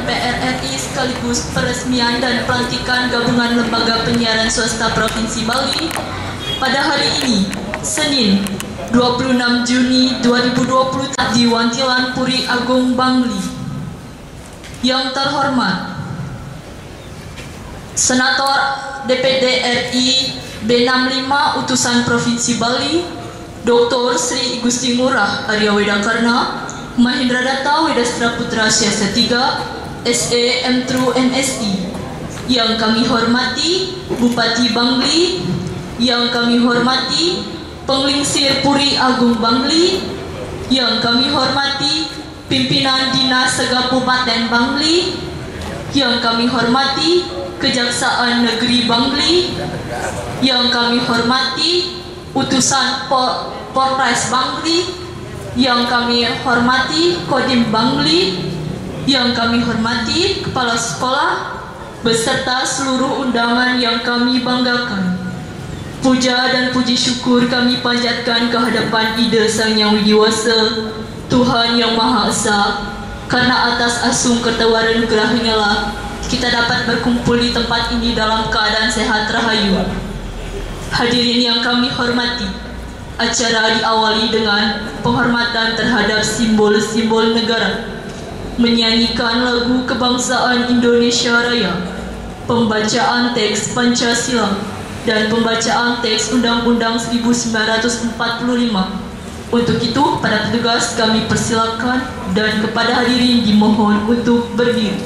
MPR RI sekaligus peresmian dan pelantikan gabungan lembaga penyiaran swasta Provinsi Bali pada hari ini, Senin 26 Juni 2020 di Wantilan Puri Agung Bangli. Yang terhormat Senator DPD RI B65 Utusan Provinsi Bali Dr. Sri Igusti Ngurah Arya Wedakarna Mahindra Datta Wedastra Putra Siasa 3 SE Mtru MSI. Yang kami hormati Bupati Bangli, yang kami hormati Penglingsir Puri Agung Bangli, yang kami hormati pimpinan Dinas Kabupaten Bangli, yang kami hormati Kejaksaan Negeri Bangli, yang kami hormati utusan Polres Bangli, yang kami hormati Kodim Bangli, yang kami hormati Kepala Sekolah, beserta seluruh undangan yang kami banggakan. Puja dan puji syukur kami panjatkan ke hadapan Ida Sang Yang Widiwasa, Tuhan Yang Maha Esa, karena atas asung kertawaran nugerahnya lah kita dapat berkumpul di tempat ini dalam keadaan sehat rahayu. Hadirin yang kami hormati, acara diawali dengan penghormatan terhadap simbol-simbol negara, menyanyikan lagu kebangsaan Indonesia Raya, pembacaan teks Pancasila, dan pembacaan teks Undang-Undang 1945. Untuk itu, para petugas kami persilakan dan kepada hadirin dimohon untuk berdiri.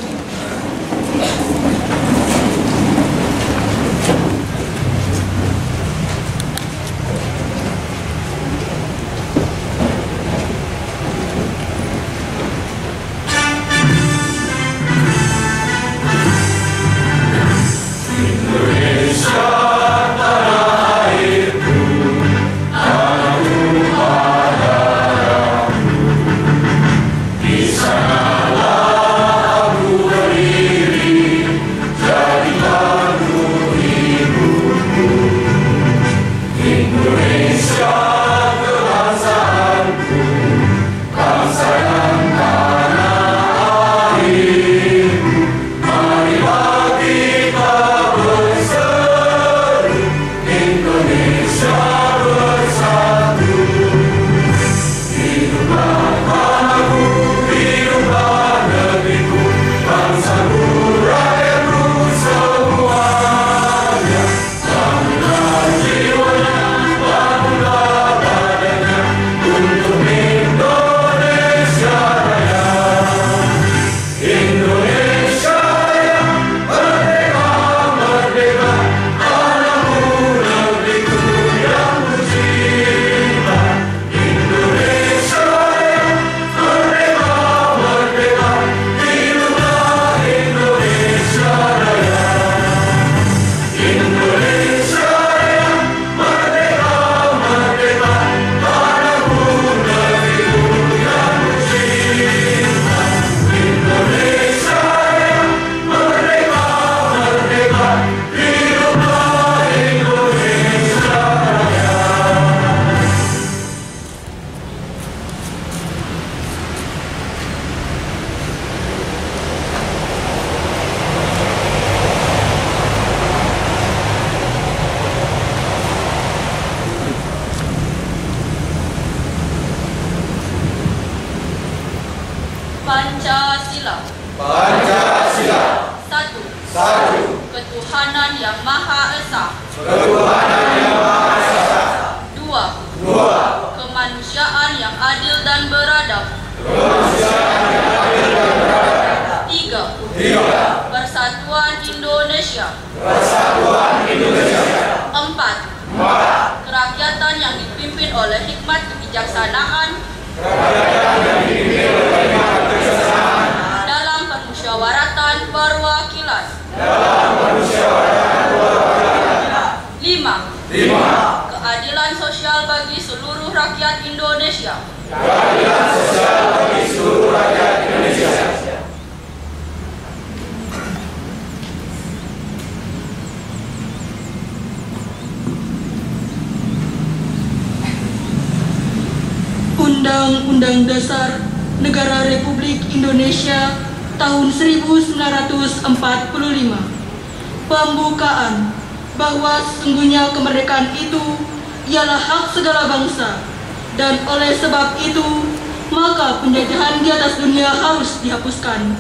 Pancasila. Pancasila. Satu. Ketuhanan Yang Maha Esa. Ketuhanan Yang Maha Esa. Dua. Kemanusiaan yang adil dan beradab. Kemanusiaan yang adil dan beradab. Tiga. Persatuan Indonesia. Persatuan Indonesia. Empat. Kerakyatan yang dipimpin oleh hikmat kebijaksanaan. Kerakyatan yang dipimpin oleh hikmat kebijaksanaan. Dalam permusyawaratan perwakilan. Lima. Keadilan sosial bagi seluruh rakyat Indonesia. Keadilan sosial bagi seluruh rakyat Indonesia. Undang-Undang Dasar Negara Republik Indonesia tahun 1945. Pembukaan bahwa sesungguhnya kemerdekaan itu ialah hak segala bangsa, dan oleh sebab itu maka penjajahan di atas dunia harus dihapuskan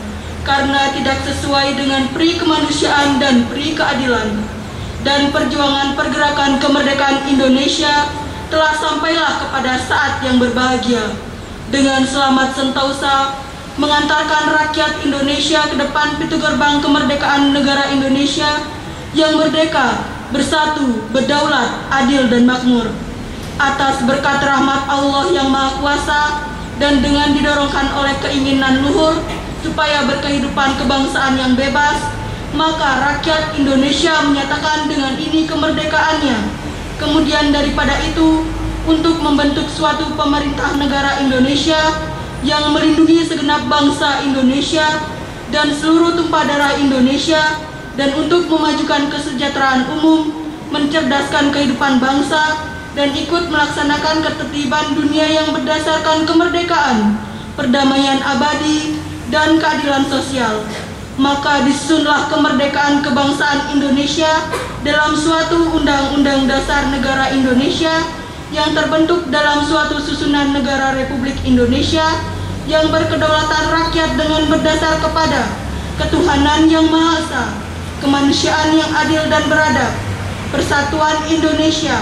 karena tidak sesuai dengan pri kemanusiaan dan pri keadilan. Dan perjuangan pergerakan kemerdekaan Indonesia telah sampailah kepada saat yang berbahagia dengan selamat sentosa mengantarkan rakyat Indonesia ke depan pintu gerbang kemerdekaan negara Indonesia yang merdeka, bersatu, berdaulat, adil dan makmur. Atas berkat rahmat Allah yang Maha Kuasa dan dengan didorongkan oleh keinginan luhur supaya berkehidupan kebangsaan yang bebas, maka rakyat Indonesia menyatakan dengan ini kemerdekaannya. Kemudian daripada itu, untuk membentuk suatu pemerintah negara Indonesia yang melindungi segenap bangsa Indonesia dan seluruh tumpah darah Indonesia, dan untuk memajukan kesejahteraan umum, mencerdaskan kehidupan bangsa, dan ikut melaksanakan ketertiban dunia yang berdasarkan kemerdekaan, perdamaian abadi, dan keadilan sosial. Maka disusunlah kemerdekaan kebangsaan Indonesia dalam suatu Undang-Undang Dasar Negara Indonesia yang terbentuk dalam suatu susunan negara Republik Indonesia yang berkedaulatan rakyat dengan berdasar kepada ketuhanan yang Maha Esa, kemanusiaan yang adil dan beradab, persatuan Indonesia,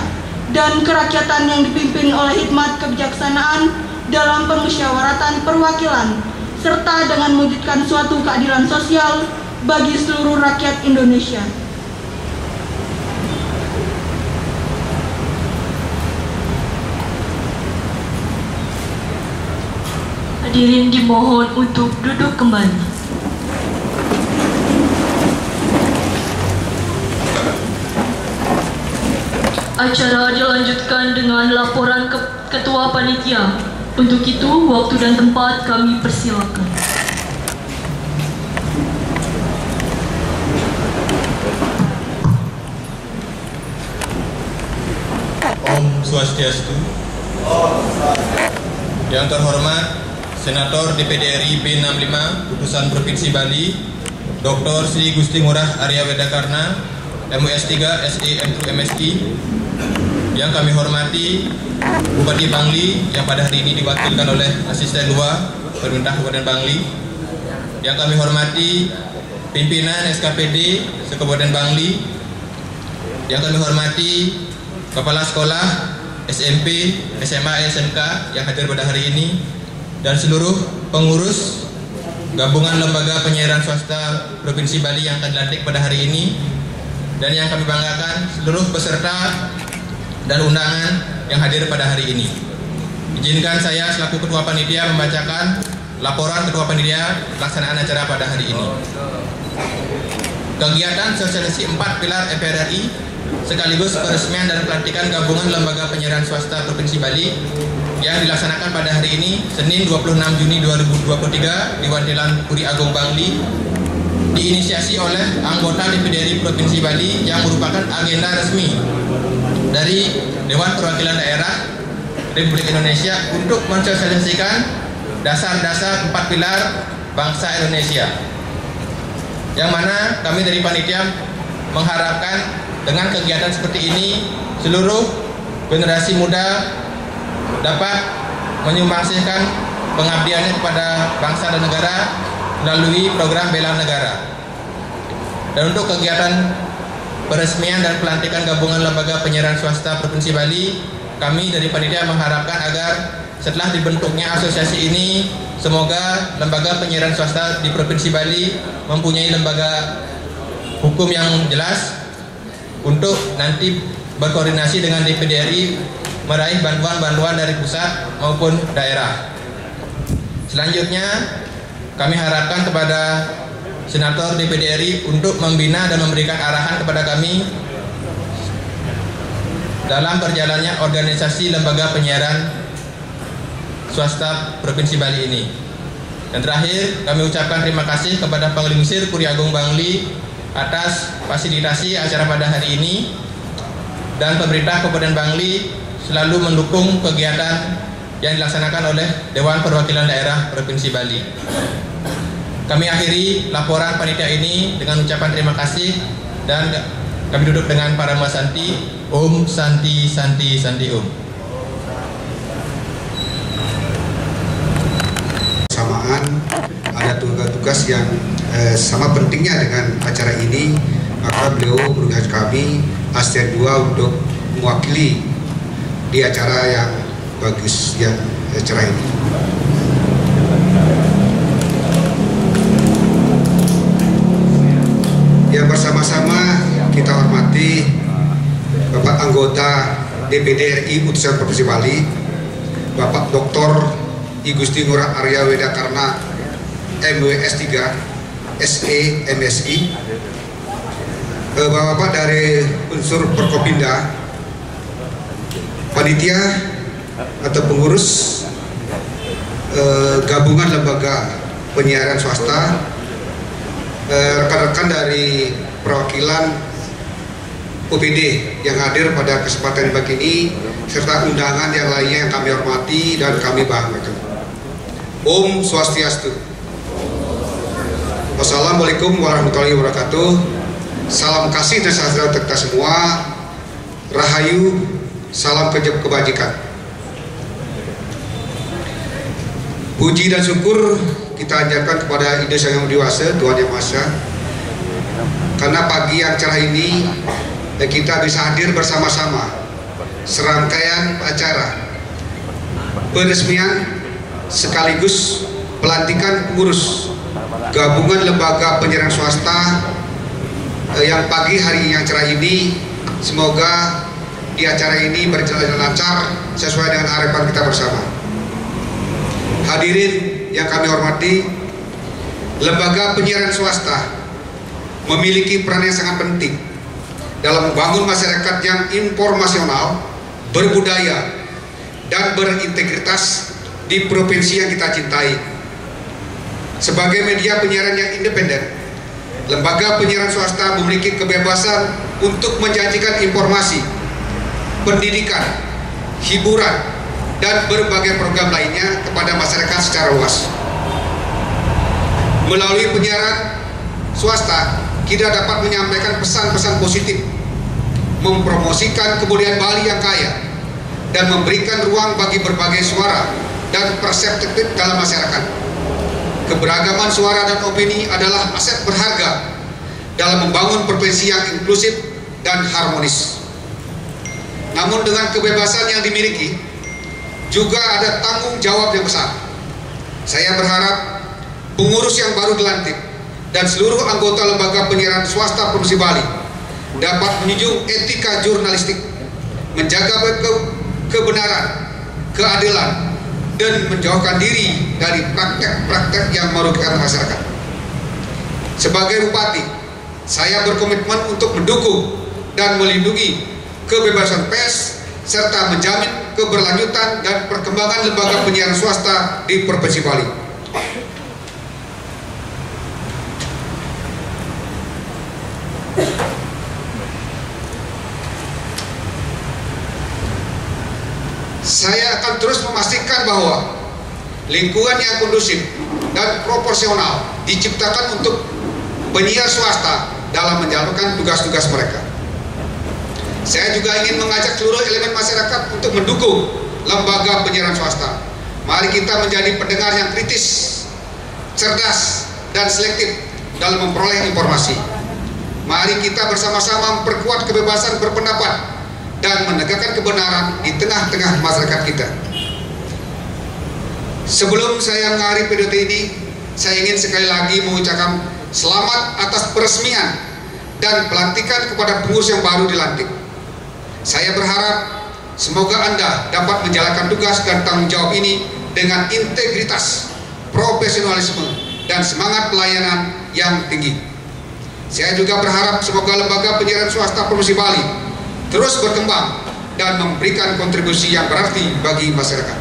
dan kerakyatan yang dipimpin oleh hikmat kebijaksanaan dalam permusyawaratan perwakilan, serta dengan mewujudkan suatu keadilan sosial bagi seluruh rakyat Indonesia. Hadirin dimohon untuk duduk kembali. Acara dilanjutkan dengan laporan Ketua Panitia. Untuk itu, waktu dan tempat kami persilakan. Om Swastiastu. Yang terhormat Senator DPD RI B65 Utusan Provinsi Bali, Dr. Sri Gusti Ngurah Arya Wedakarna, MUS 3 SE M2 MSI. Yang kami hormati Bupati Bangli yang pada hari ini diwakilkan oleh Asisten 2 Pemerintah Kabupaten Bangli. Yang kami hormati pimpinan SKPD se-Kabupaten Bangli. Yang kami hormati Kepala Sekolah SMP, SMA, SMK yang hadir pada hari ini, dan seluruh pengurus gabungan lembaga penyiaran swasta Provinsi Bali yang akan dilantik pada hari ini, dan yang kami banggakan seluruh peserta dan undangan yang hadir pada hari ini. Izinkan saya selaku Ketua Panitia membacakan laporan Ketua Panitia pelaksanaan acara pada hari ini. Kegiatan sosialisasi 4 pilar MPR RI sekaligus peresmian dan pelantikan gabungan lembaga penyiaran swasta Provinsi Bali yang dilaksanakan pada hari ini, Senin 26 Juni 2023 di Wantilan Puri Agung Bangli, diinisiasi oleh anggota DPD RI Provinsi Bali yang merupakan agenda resmi dari Dewan Perwakilan Daerah Republik Indonesia untuk mensosialisasikan dasar-dasar 4 pilar bangsa Indonesia, yang mana kami dari panitia mengharapkan dengan kegiatan seperti ini seluruh generasi muda dapat menyumbangsikan pengabdiannya kepada bangsa dan negara melalui program bela negara. Dan untuk kegiatan peresmian dan pelantikan gabungan lembaga penyiaran swasta Provinsi Bali, kami dari panitia mengharapkan agar setelah dibentuknya asosiasi ini, semoga lembaga penyiaran swasta di Provinsi Bali mempunyai lembaga hukum yang jelas untuk nanti berkoordinasi dengan DPD RI meraih bantuan-bantuan dari pusat maupun daerah. Selanjutnya, kami harapkan kepada Senator DPD RI untuk membina dan memberikan arahan kepada kami dalam perjalannya organisasi lembaga penyiaran swasta Provinsi Bali ini. Dan terakhir, kami ucapkan terima kasih kepada Panglingsir Puri Agung Bangli atas fasilitasi acara pada hari ini, dan pemerintah Kabupaten Bangli selalu mendukung kegiatan yang dilaksanakan oleh Dewan Perwakilan Daerah Provinsi Bali. Kami akhiri laporan panitia ini dengan ucapan terima kasih dan kami duduk dengan para Mbak Santi. Om Santi Santi Santi Om. Samaan ada tugas-tugas yang sama pentingnya dengan acara ini, maka beliau menugas kami ASN 2 untuk mewakili di acara yang bagus yang acara ini. Yang bersama-sama kita hormati Bapak anggota DPD RI Utusan Provinsi Bali, Bapak Dr. I Gusti Ngurah Arya Wedakarna MWS 3 SE MSI, Bapak dari unsur Forkopimda, panitia atau pengurus gabungan lembaga penyiaran swasta, rekan-rekan dari perwakilan UPD yang hadir pada kesempatan pagi ini, serta undangan yang lainnya yang kami hormati dan kami banggakan. Om Swastiastu. Wassalamualaikum warahmatullahi wabarakatuh. Salam kasih dan sejahtera untuk kita semua. Rahayu, salam kebajikan. Puji dan syukur kita ajarkan kepada Ide Sang Yang Dewasa, Tuhan Yang Maha Esa, karena pagi yang cerah ini kita bisa hadir bersama-sama serangkaian acara peresmian sekaligus pelantikan pengurus gabungan lembaga penyiaran swasta yang pagi hari yang cerah ini. Semoga di acara ini berjalan lancar sesuai dengan harapan kita bersama. Hadirin yang kami hormati, lembaga penyiaran swasta memiliki peran yang sangat penting dalam membangun masyarakat yang informasional, berbudaya, dan berintegritas di provinsi yang kita cintai. Sebagai media penyiaran yang independen, lembaga penyiaran swasta memiliki kebebasan untuk menjanjikan informasi, pendidikan, hiburan, dan berbagai program lainnya kepada masyarakat secara luas. Melalui penyiaran swasta, kita dapat menyampaikan pesan-pesan positif, mempromosikan kebudayaan Bali yang kaya, dan memberikan ruang bagi berbagai suara dan persepsi dalam masyarakat. Keberagaman suara dan opini adalah aset berharga dalam membangun provinsi yang inklusif dan harmonis. Namun dengan kebebasan yang dimiliki, juga ada tanggung jawab yang besar. Saya berharap pengurus yang baru dilantik dan seluruh anggota lembaga penyiaran swasta Provinsi Bali dapat menjunjung etika jurnalistik, menjaga kebenaran, keadilan, dan menjauhkan diri dari praktek-praktek yang merugikan masyarakat. Sebagai bupati, saya berkomitmen untuk mendukung dan melindungi kebebasan pers serta menjamin keberlanjutan dan perkembangan lembaga penyiaran swasta di Provinsi Bali. Saya akan terus memastikan bahwa lingkungan yang kondusif dan proporsional diciptakan untuk penyiar swasta dalam menjalankan tugas-tugas mereka. Saya juga ingin mengajak seluruh elemen masyarakat untuk mendukung lembaga penyiaran swasta. Mari kita menjadi pendengar yang kritis, cerdas, dan selektif dalam memperoleh informasi. Mari kita bersama-sama memperkuat kebebasan berpendapat dan menegakkan kebenaran di tengah-tengah masyarakat kita. Sebelum saya mengakhiri pidato ini, saya ingin sekali lagi mengucapkan selamat atas peresmian dan pelantikan kepada pengurus yang baru dilantik. Saya berharap semoga Anda dapat menjalankan tugas dan tanggung jawab ini dengan integritas, profesionalisme, dan semangat pelayanan yang tinggi. Saya juga berharap semoga lembaga penyiaran swasta Provinsi Bali terus berkembang dan memberikan kontribusi yang berarti bagi masyarakat.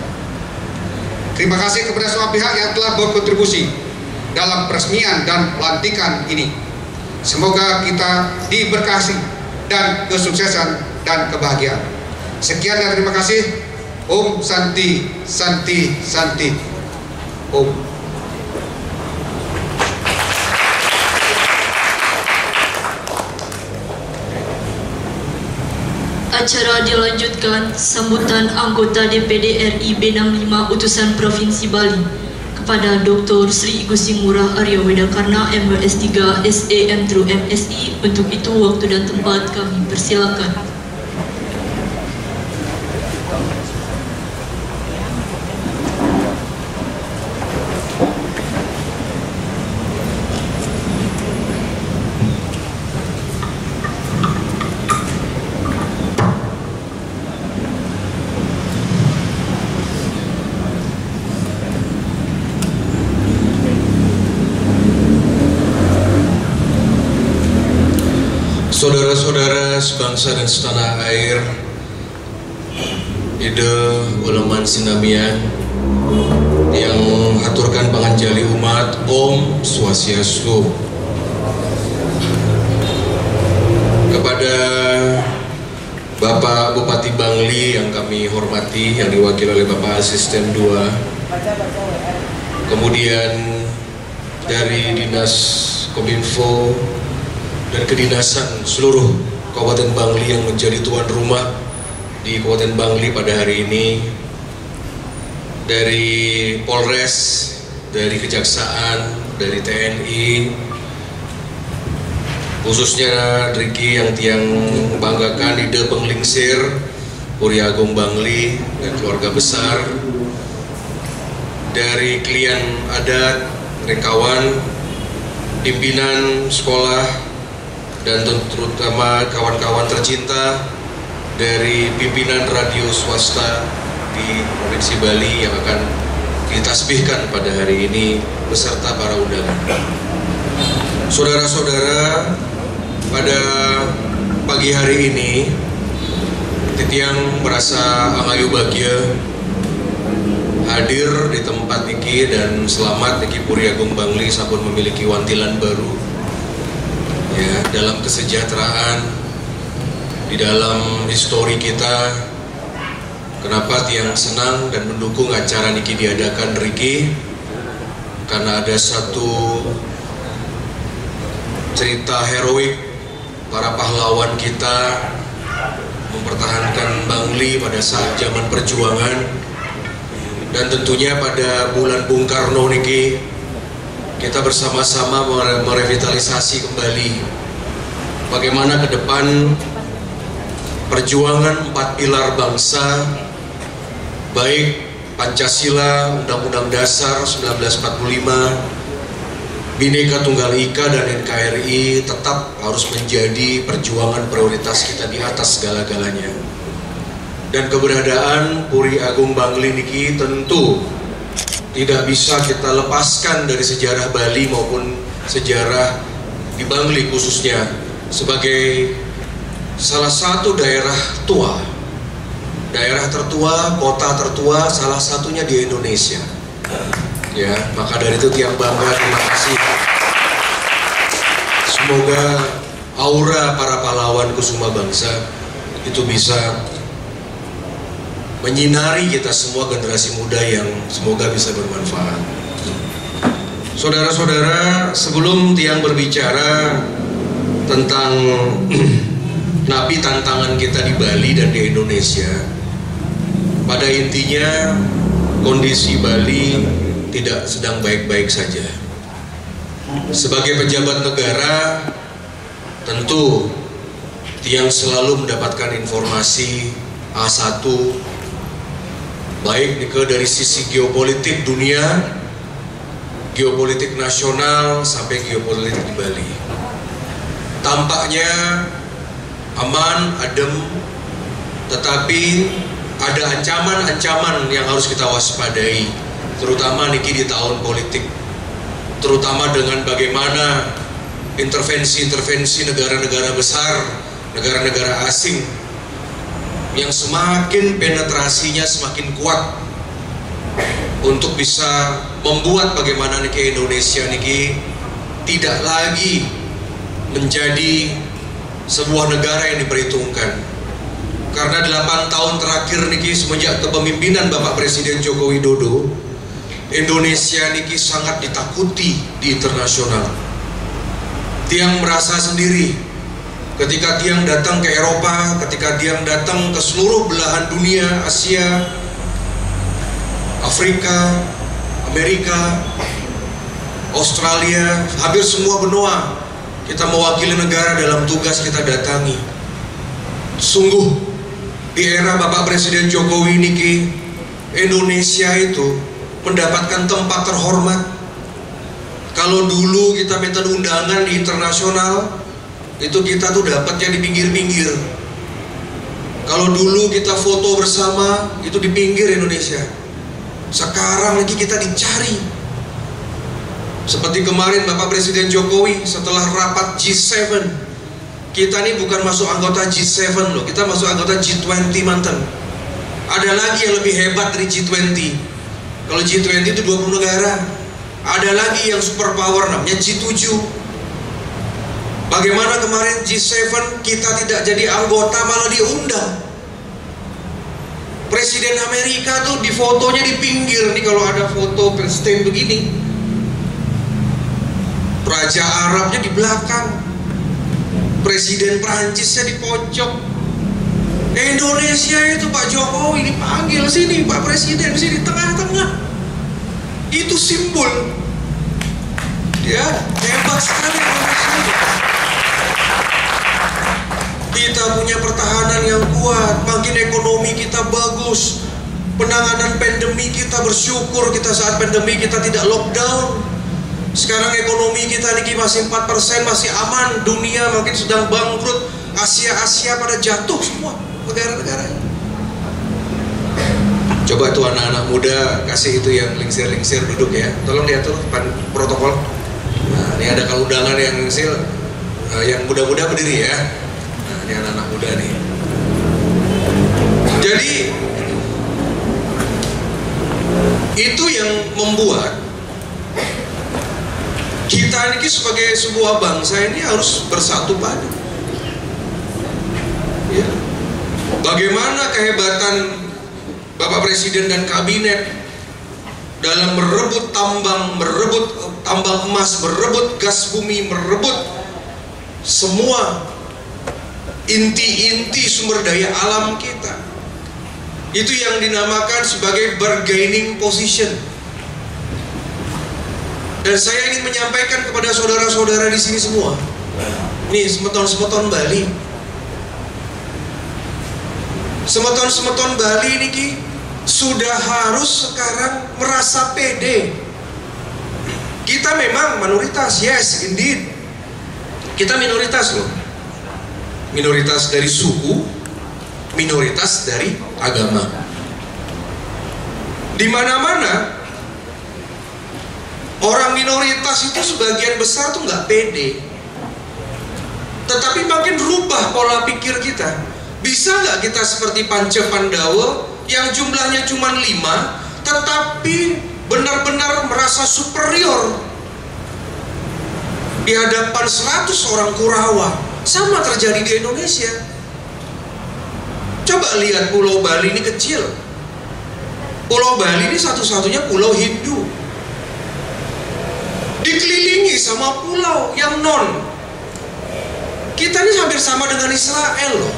Terima kasih kepada semua pihak yang telah berkontribusi dalam peresmian dan pelantikan ini. Semoga kita diberkahi dan kesuksesan dan kebahagiaan. Sekian dan terima kasih. Om Santi Santi Santi Om. Acara dilanjutkan sambutan anggota DPD RI B65 Utusan Provinsi Bali kepada Dr. Sri Igusti Ngurah Arya Wedakarna MHS 3 SEM through MSI. Untuk itu waktu dan tempat kami persilakan. Saudara-saudara sebangsa dan setanah air, ide uleman sinamian yang aturkan panganjali umat, Om Swastiastu. Kepada Bapak Bupati Bangli yang kami hormati, yang diwakili oleh Bapak Asisten 2, kemudian dari Dinas Kominfo dan kedinasan seluruh Kabupaten Bangli yang menjadi tuan rumah di Kabupaten Bangli pada hari ini, dari Polres, dari Kejaksaan, dari TNI, khususnya Riki yang tiang banggakan ide penglingsir Puri Agung Bangli dan keluarga besar, dari klien adat, rekawan, pimpinan sekolah, dan terutama kawan-kawan tercinta dari pimpinan radio swasta di Provinsi Bali yang akan ditasbihkan pada hari ini beserta para undangan. Saudara-saudara, pada pagi hari ini Titiang merasa angayu bahagia hadir di tempat niki dan selamat niki Puri Agung Bangli sampun memiliki wantilan baru. Ya, dalam kesejahteraan, di dalam histori kita. Kenapa tiang senang dan mendukung acara niki diadakan Riki? Karena ada satu cerita heroik para pahlawan kita mempertahankan Bangli pada saat zaman perjuangan, dan tentunya pada bulan Bung Karno niki kita bersama-sama merevitalisasi kembali bagaimana ke depan perjuangan 4 pilar bangsa, baik Pancasila, Undang-Undang Dasar 1945, Bhinneka Tunggal Ika dan NKRI tetap harus menjadi perjuangan prioritas kita di atas segala-galanya. Dan keberadaan Puri Agung Bangli niki tentu tidak bisa kita lepaskan dari sejarah Bali maupun sejarah di Bangli khususnya sebagai salah satu daerah tua, daerah tertua, kota tertua, salah satunya di Indonesia. Ya, maka dari itu tiang bangga, terima kasih. Semoga aura para pahlawan kusuma bangsa itu bisa menyinari kita semua generasi muda yang semoga bisa bermanfaat. Saudara-saudara, sebelum tiang berbicara tentang napi tantangan kita di Bali dan di Indonesia, pada intinya kondisi Bali tidak sedang baik-baik saja. Sebagai pejabat negara, tentu tiang selalu mendapatkan informasi A1, baik dari sisi geopolitik dunia, geopolitik nasional, sampai geopolitik di Bali. Tampaknya aman, adem, tetapi ada ancaman-ancaman yang harus kita waspadai, terutama niki di tahun politik, terutama dengan bagaimana intervensi-intervensi negara-negara besar, negara-negara asing yang semakin penetrasinya semakin kuat untuk bisa membuat bagaimana niki Indonesia niki tidak lagi menjadi sebuah negara yang diperhitungkan. Karena 8 tahun terakhir niki semenjak kepemimpinan Bapak Presiden Joko Widodo, Indonesia niki sangat ditakuti di internasional. Tiang merasa sendiri Ketika Tiang datang ke Eropa, ketika Tiang datang ke seluruh belahan dunia, Asia, Afrika, Amerika, Australia, hampir semua benua, kita mewakili negara dalam tugas kita datangi. Sungguh, di era Bapak Presiden Jokowi niki, Indonesia itu mendapatkan tempat terhormat. Kalau dulu kita minta undangan di internasional, itu kita tuh dapatnya di pinggir-pinggir. Kalau dulu kita foto bersama, itu di pinggir Indonesia. Sekarang lagi kita dicari. Seperti kemarin Bapak Presiden Jokowi setelah rapat G7, kita ini bukan masuk anggota G7 loh, kita masuk anggota G20 mantan. Ada lagi yang lebih hebat dari G20. Kalau G20 itu 20 negara. Ada lagi yang super power namanya G7. Bagaimana kemarin G7 kita tidak jadi anggota malah diundang. Presiden Amerika tuh di fotonya di pinggir nih, kalau ada foto stand begini. Raja Arabnya di belakang. Presiden Prancisnya di pojok. Indonesia itu Pak Jokowi dipanggil sini, Pak Presiden sini tengah-tengah. Itu simbol. Ya, hebat sekali Indonesia. Kita punya pertahanan yang kuat, makin ekonomi kita bagus, penanganan pandemi kita bersyukur kita saat pandemi kita tidak lockdown. Sekarang ekonomi kita niki masih 4%, masih aman. Dunia makin sedang bangkrut, Asia pada jatuh semua negara-negaranya. Coba tuh anak-anak muda kasih itu yang lingsir-lingsir duduk ya, tolong diatur protokol. Nah, ini ada undangan yang lingsir, yang muda-muda berdiri ya. Nah, ini anak-anak muda nih. Jadi itu yang membuat kita ini sebagai sebuah bangsa ini harus bersatu padu. Ya. Bagaimana kehebatan Bapak Presiden dan Kabinet dalam merebut tambang emas, merebut gas bumi, merebut semua inti-inti sumber daya alam kita. Itu yang dinamakan sebagai bargaining position. Dan saya ingin menyampaikan kepada saudara-saudara di sini semua. Nih, semeton-semeton Bali. Semeton-semeton Bali ini sudah harus sekarang merasa pede. Kita memang minoritas, yes indeed. Kita minoritas loh. Minoritas dari suku, minoritas dari agama. Di mana-mana orang minoritas itu sebagian besar tuh nggak pede. Tetapi makin rubah pola pikir kita. Bisa nggak kita seperti Panca Pandawa yang jumlahnya cuma 5, tetapi benar-benar merasa superior di hadapan 100 orang Kurawa? Sama terjadi di Indonesia. Coba lihat Pulau Bali ini kecil. Pulau Bali ini satu-satunya pulau Hindu, dikelilingi sama pulau yang non. Kita ini hampir sama dengan Israel loh.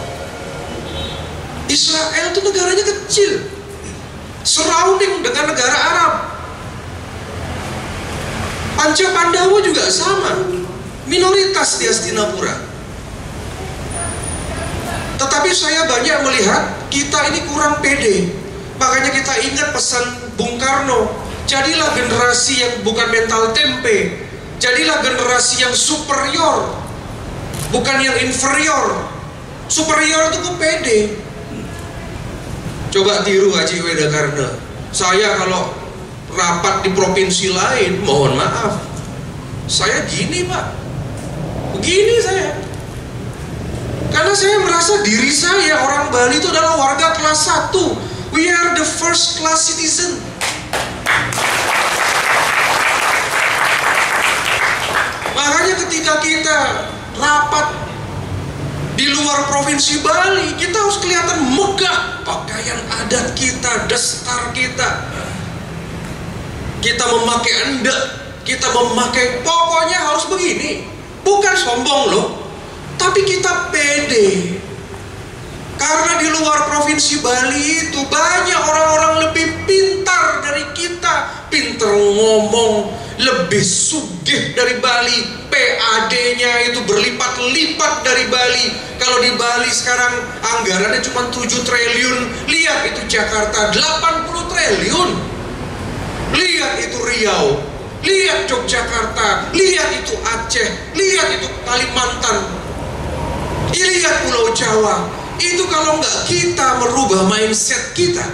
Israel itu negaranya kecil, surrounding dengan negara Arab. Panca Pandawa juga sama, minoritas di Hastinapura. Tetapi saya banyak melihat kita ini kurang pede. Makanya kita ingat pesan Bung Karno, jadilah generasi yang bukan mental tempe, jadilah generasi yang superior, bukan yang inferior. Superior itu pede. Coba tiru Haji Wedakarna. Saya kalau rapat di provinsi lain, mohon maaf, saya gini Pak, begini saya. Karena saya merasa diri saya, orang Bali itu adalah warga kelas 1. We are the first class citizen. Makanya ketika kita rapat di luar provinsi Bali, kita harus kelihatan megah. Pakaian adat kita, dasar kita. Kita memakai endek, kita memakai, pokoknya harus begini. Bukan sombong loh, Tapi kita pede. Karena di luar provinsi Bali itu banyak orang-orang lebih pintar dari kita. Pintar ngomong, lebih sugih dari Bali. PAD-nya itu berlipat-lipat dari Bali. Kalau di Bali sekarang anggarannya cuma 7 triliun. Lihat itu Jakarta 80 triliun. Lihat itu Riau. Lihat Yogyakarta. Lihat itu Aceh. Lihat itu Kalimantan. Lihat Pulau Jawa. Itu kalau nggak kita merubah mindset kita.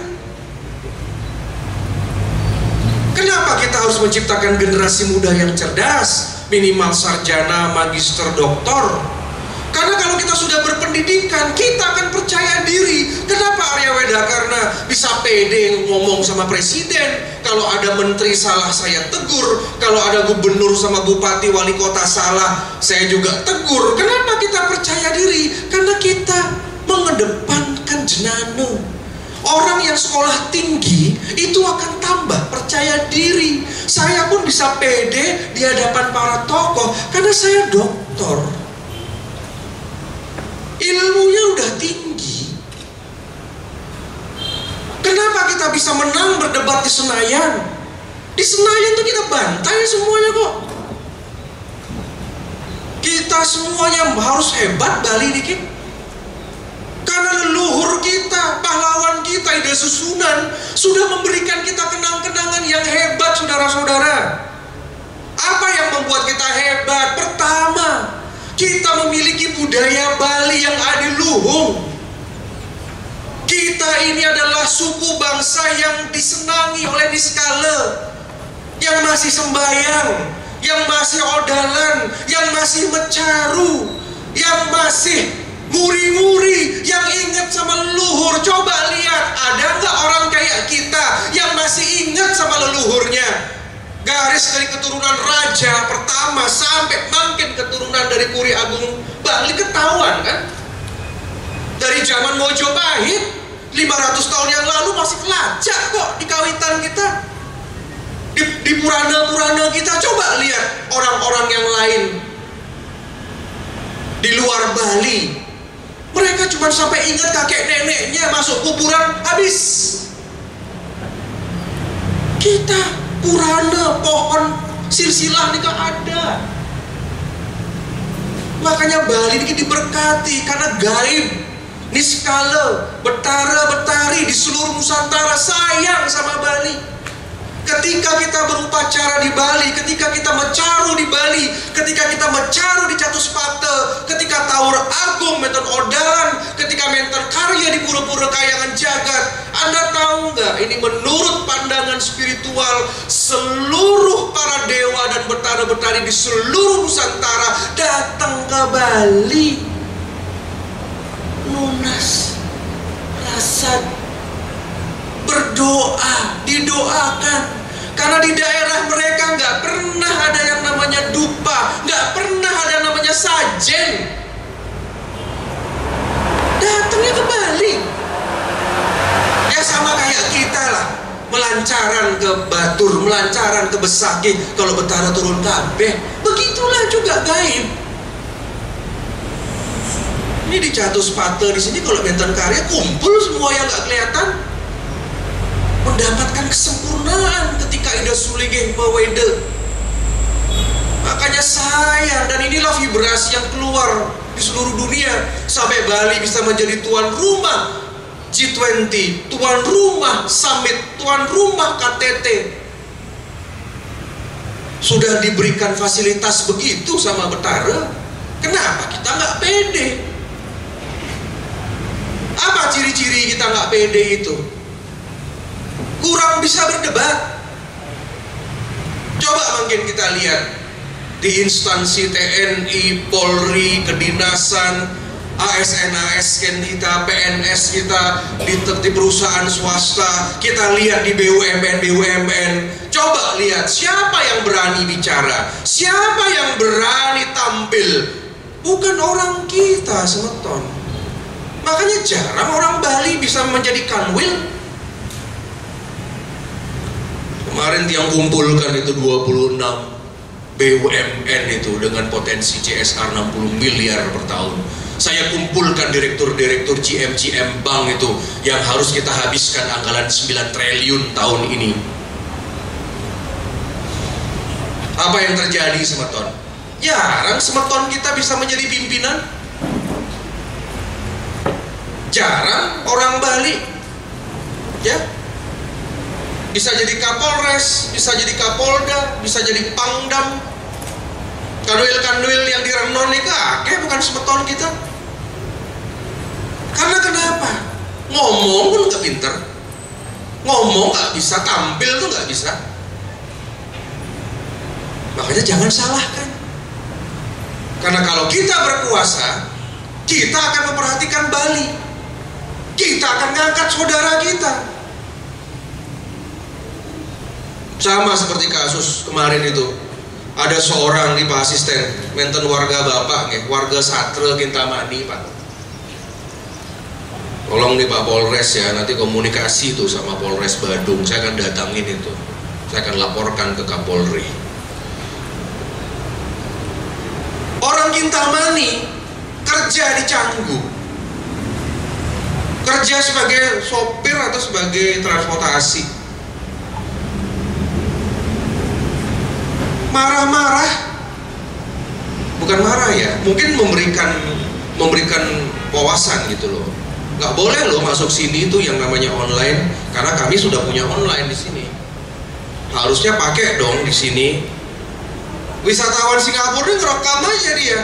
Kenapa kita harus menciptakan generasi muda yang cerdas, minimal sarjana, magister, doktor? Karena kalau kita sudah berpendidikan, kita akan percaya diri. Kenapa Arya Wedakarna bisa pede ngomong sama presiden? Kalau ada menteri salah, saya tegur. Kalau ada gubernur sama bupati, wali kota salah, saya juga tegur. Kenapa kita percaya diri? Karena kita mengedepankan jenana. Orang yang sekolah tinggi itu akan tambah percaya diri. Saya pun bisa pede di hadapan para tokoh karena saya doktor. Ilmunya udah tinggi. Kenapa kita bisa menang berdebat di Senayan? Di Senayan tuh kita bantai semuanya kok. Kita semuanya harus hebat Bali dikit. Karena leluhur kita, pahlawan kita, Ida Susunan sudah memberikan kita kenang-kenangan yang hebat, saudara-saudara. Apa yang membuat kita hebat? Pertama, kita memiliki budaya Bali yang adiluhung. Kita ini adalah suku bangsa yang disenangi oleh Niskala, yang masih sembahyang, yang masih odalan, yang masih mecaru, yang masih nguri-nguri, yang ingat sama leluhur. Coba lihat, ada nggak orang kayak kita yang masih ingat sama leluhurnya? Garis dari keturunan raja pertama sampai makin keturunan dari Puri Agung Bali ketahuan kan? Dari zaman Mojopahit 500 tahun yang lalu masih kelacak kok di kawitan kita, di purana-purana kita. Coba lihat orang-orang yang lain di luar Bali. Mereka cuma sampai ingat kakek neneknya masuk kuburan habis. Kita purana, pohon silsilah ini gak ada. Makanya Bali ini diberkati karena gaib. Niskala, betara-betari di seluruh Nusantara sayang sama Bali. Ketika kita berupacara di Bali, ketika kita mecaru di Bali, ketika kita mecaru di Catuspate, ketika Taur Agung, menten odalan, ketika menten karya di pura-pura kayangan jagat, Anda tahu nggak? Ini menurut pandangan spiritual seluruh para dewa dan betara-betari di seluruh Nusantara datang ke Bali, lunas, rasad, berdoa, didoakan. Karena di daerah mereka nggak pernah ada yang namanya dupa, nggak pernah ada yang namanya sajen. Datangnya ke Bali. Ya sama kayak kita lah, melancaran ke Batur, melancaran ke Besaki. Kalau betara turun kabeh, begitulah juga gaib. Ini di Catuspate di sini kalau benten karya kumpul semua yang nggak kelihatan, mendapatkan kesempurnaan ketika Ida Sulinggih Mawede. Makanya sayang, dan inilah vibrasi yang keluar di seluruh dunia sampai Bali bisa menjadi tuan rumah G20, tuan rumah summit, tuan rumah KTT. Sudah diberikan fasilitas begitu sama betara, kenapa kita nggak pede? Apa ciri-ciri kita nggak pede itu? Kurang bisa berdebat. Coba mungkin kita lihat di instansi TNI, Polri, kedinasan, ASN kita, PNS kita, di perusahaan swasta, kita lihat di BUMN. Coba lihat siapa yang berani bicara, siapa yang berani tampil. Bukan orang kita semeton. Makanya jarang orang Bali bisa menjadi kanwil. Kemarin yang kumpulkan itu 26 BUMN itu dengan potensi CSR 60 miliar per tahun. Saya kumpulkan direktur-direktur GM bank itu yang harus kita habiskan anggaran 9 triliun tahun ini. Apa yang terjadi Semeton? Jarang Semeton kita bisa menjadi pimpinan. Jarang orang Bali ya bisa jadi Kapolres, bisa jadi Kapolda, bisa jadi Pangdam. Kanwil-kanwil yang di Renon itu bukan Semeton kita. Karena kenapa? Ngomong pun nggak pinter, ngomong nggak bisa, tampil tuh nggak bisa. Makanya jangan salahkan. Karena kalau kita berkuasa, kita akan memperhatikan Bali, kita akan ngangkat saudara kita. Sama seperti kasus kemarin itu, ada seorang di Pak Asisten, menten warga bapak, warga Satre Kintamani Pak. Tolong nih Pak Polres ya, nanti komunikasi tuh sama Polres Badung, saya akan datangin itu, saya akan laporkan ke Kapolri. Orang Kintamani kerja di Canggu, kerja sebagai sopir atau sebagai transportasi, marah-marah, bukan marah ya, mungkin memberikan wawasan gitu loh. Nggak boleh loh masuk sini tuh yang namanya online, karena kami sudah punya online di sini. Harusnya pakai dong di sini. Wisatawan Singapura ini ngerekam aja dia.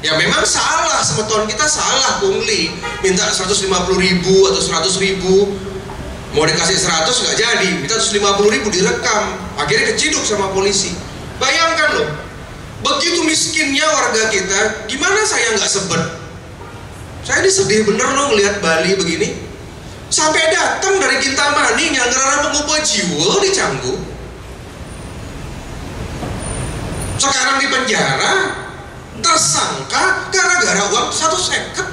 Ya memang salah, Semeton kita salah pungli, minta 150.000 atau 100.000, mau dikasih 100 nggak jadi, minta 150.000 direkam, akhirnya keciduk sama polisi. Bayangkan loh, begitu miskinnya warga kita, gimana saya nggak sebet? Saya ini sedih bener loh ngelihat Bali begini. Sampai datang dari Kintamani nyanggerana mengubah jiwa di Canggu. Sekarang di penjara, tersangka gara-gara uang 150.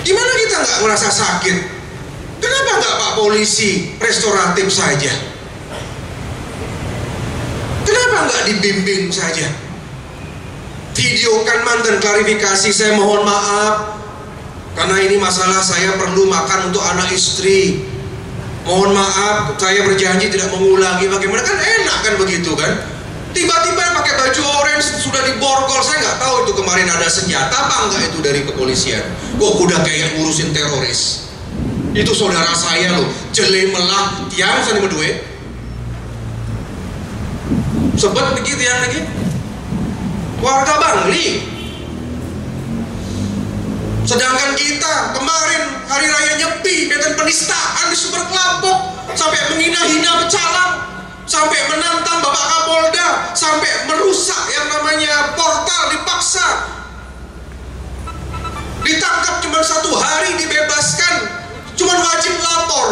Gimana kita nggak merasa sakit? Kenapa nggak Pak Polisi restoratif saja? Kenapa nggak dibimbing saja? Videokan mantan klarifikasi, saya mohon maaf karena ini masalah saya perlu makan untuk anak istri. Mohon maaf, saya berjanji tidak mengulangi. Bagaimana, kan enak kan begitu kan? Tiba-tiba pakai baju orange sudah diborgol. Saya nggak tahu itu kemarin ada senjata apa enggak itu dari kepolisian. Kok udah kayak ngurusin teroris. Itu saudara saya loh, jeli melah tiang sana berdua. Sebet begitu yang lagi. Warga Bangli. Sedangkan kita kemarin hari raya Nyepi, dan penistaan di Sumber Kelampok, sampai menghina-hina pecalang, sampai menantang Bapak Kapolda, sampai merusak yang namanya portal dipaksa. Ditangkap cuma 1 hari, dibebaskan, cuma wajib lapor.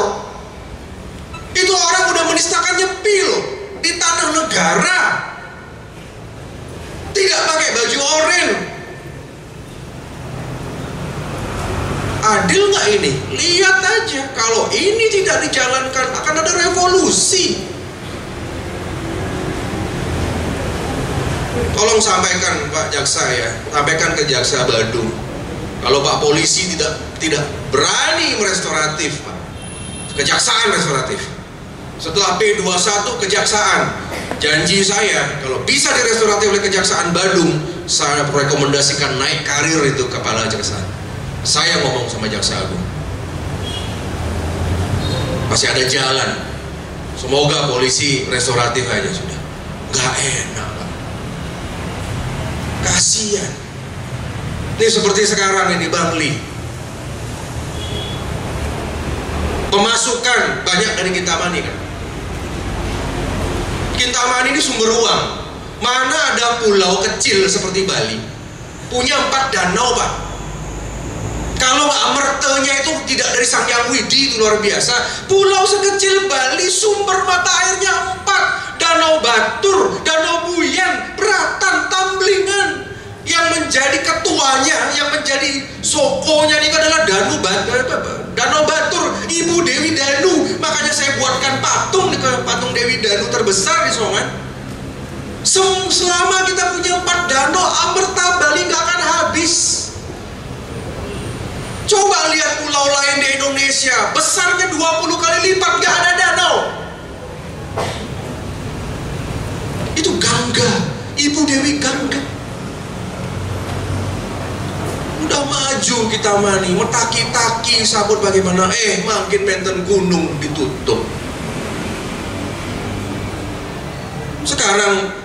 Itu orang udah menistakan Nyepi loh, di tanah negara. Tidak pakai baju oranye. Adil nggak ini? Lihat aja, kalau ini tidak dijalankan akan ada revolusi. Tolong sampaikan Pak Jaksa ya, sampaikan ke Jaksa Badung. Kalau Pak Polisi tidak berani merestoratif, Pak. Kejaksaan restoratif. Setelah P21 kejaksaan, janji saya kalau bisa direstoratif oleh Kejaksaan Badung, saya rekomendasikan naik karir itu kepala kejaksaan. Saya ngomong sama Jaksa Agung, masih ada jalan. Semoga polisi restoratif aja sudah. Gak enak Pak, kasihan. Ini seperti sekarang ini Bangli, pemasukan banyak dari Kintamani kan. Kintamani ini sumber uang. Mana ada pulau kecil seperti Bali punya 4 danau Pak. Kalau mertenya itu tidak dari Sang Hyang Widi, itu luar biasa. Pulau sekecil Bali sumber mata airnya 4. Danau Batur, Danau Buyan, Beratan, Tamblingan. Yang menjadi ketuanya, yang menjadi Sokonya ini adalah Danau Batur, Ibu Dewi Danu. Makanya saya buatkan patung Dewi Danu terbesar di Songan. Selama kita punya 4 danau, Amerta Bali nggak akan habis. Coba lihat pulau lain di Indonesia, besarnya 20 kali lipat, nggak ada danau. Itu Gangga, Ibu Dewi Gangga. Udah maju kita mani, metaki-taki sabut bagaimana, makin menten gunung ditutup. Sekarang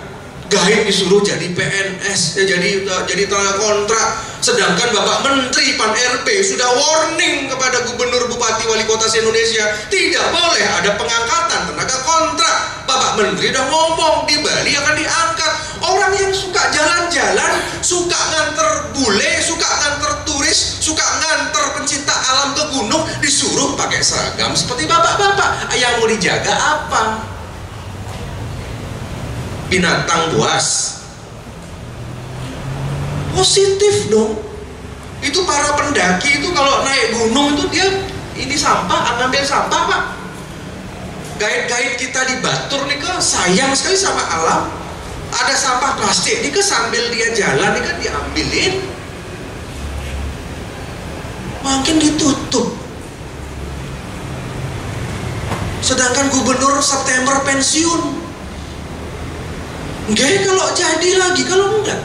Gaib disuruh jadi PNS, jadi tenaga kontrak, sedangkan Bapak Menteri Pan RB sudah warning kepada gubernur, bupati, wali kota se-Indonesia, tidak boleh ada pengangkatan tenaga kontrak. Bapak Menteri udah ngomong di Bali akan diangkat. Orang yang suka jalan-jalan, suka nganter bule, suka nganter turis, suka nganter pencinta alam ke gunung, disuruh pakai seragam seperti bapak-bapak. Yang mau dijaga apa? Binatang buas. Positif dong. Itu para pendaki itu kalau naik gunung itu dia ini sampah, ngambil sampah Pak. Guide-guide kita di Batur nih sayang sekali sama alam. Ada sampah plastik nih sambil dia jalan nih diambilin. Makin ditutup. Sedangkan gubernur September pensiun. Enggak, kalau jadi lagi, kalau enggak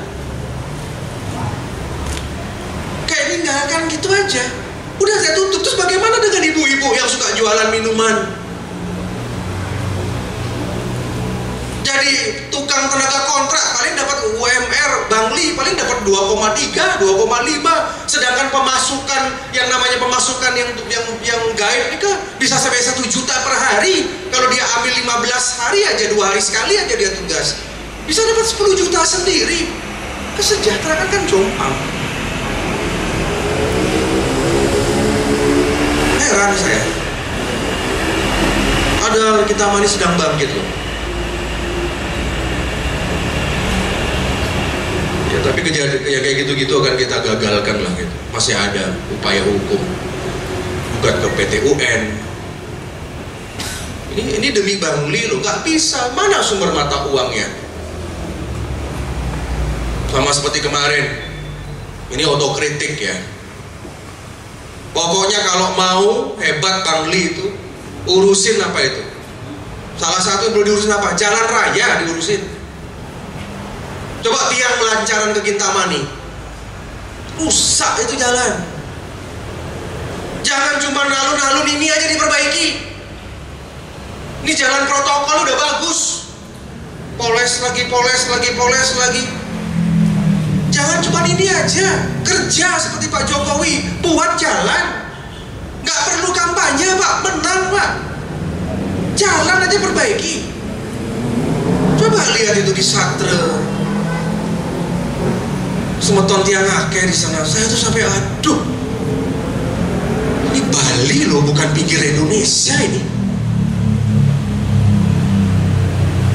kayak tinggalkan gitu aja. Udah saya tutup. Terus bagaimana dengan ibu-ibu yang suka jualan minuman? Jadi tukang tenaga kontrak paling dapat UMR Bangli paling dapat 2,3, 2,5. Sedangkan pemasukan yang namanya pemasukan yang guide ini kan bisa sampai 1 juta per hari. Kalau dia ambil 15 hari aja, 2 hari sekali aja dia tugas, bisa dapat 10 juta sendiri. Kesejahteraan kan jompang. Heran saya. Padahal kita mani sedang bangkit loh. Ya tapi kejadian ya kayak gitu-gitu akan kita gagalkan lah gitu. Masih ada upaya hukum. Gugat ke PT UN. Ini demi Bangli loh, nggak bisa. Mana sumber mata uangnya? Sama seperti kemarin, ini otokritik ya. Pokoknya kalau mau hebat Bangli itu, urusin apa itu? Salah satu yang perlu diurusin apa? Jalan raya diurusin. Coba tiang melancaran ke Kintamani, rusak itu jalan. Jangan cuma alun-alun ini aja diperbaiki. Ini jalan protokol udah bagus, poles lagi. Jangan cuma ini aja, kerja seperti Pak Jokowi, buat jalan. Nggak perlu kampanye Pak, menang Pak. Jalan aja perbaiki. Coba lihat itu di Satre, Semeton tiang akeh di sana. Saya tuh sampai aduh, ini Bali loh, bukan pinggir Indonesia ini.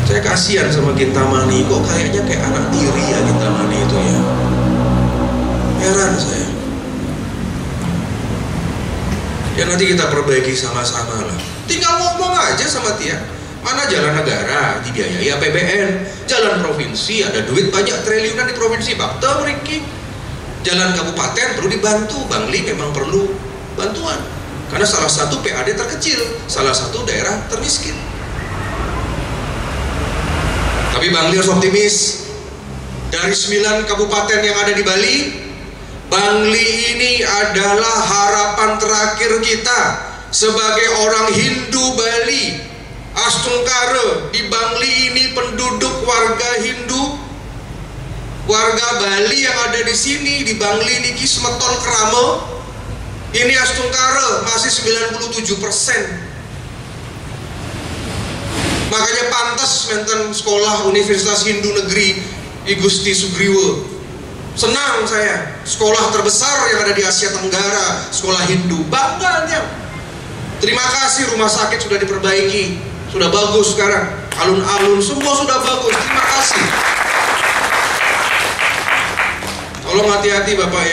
Saya kasihan sama Kintamani, kok kayaknya kayak anak tiri ya Kintamani itu ya. Heran saya. Ya nanti kita perbaiki sama-sama lah. Tinggal ngomong aja sama dia. Mana jalan negara dibiayai APBN, jalan provinsi ada duit banyak triliunan di provinsi bakta meriki. Jalan kabupaten perlu dibantu, Bangli memang perlu bantuan. Karena salah satu PAD terkecil, salah satu daerah termiskin. Tapi Bangli harus optimis. Dari 9 kabupaten yang ada di Bali, Bangli ini adalah harapan terakhir kita sebagai orang Hindu Bali. Astungkara di Bangli ini penduduk warga Hindu, warga Bali yang ada di sini di Bangli niki Semeton Krama. Ini Astungkara masih 97%. Makanya pantas menten sekolah Universitas Hindu Negeri I Gusti Sugriwa. Senang saya, sekolah terbesar yang ada di Asia Tenggara, sekolah Hindu. Bangganya. Terima kasih rumah sakit sudah diperbaiki, sudah bagus sekarang. Alun-alun semua sudah bagus. Terima kasih. Kalau Tolong hati-hati Bapak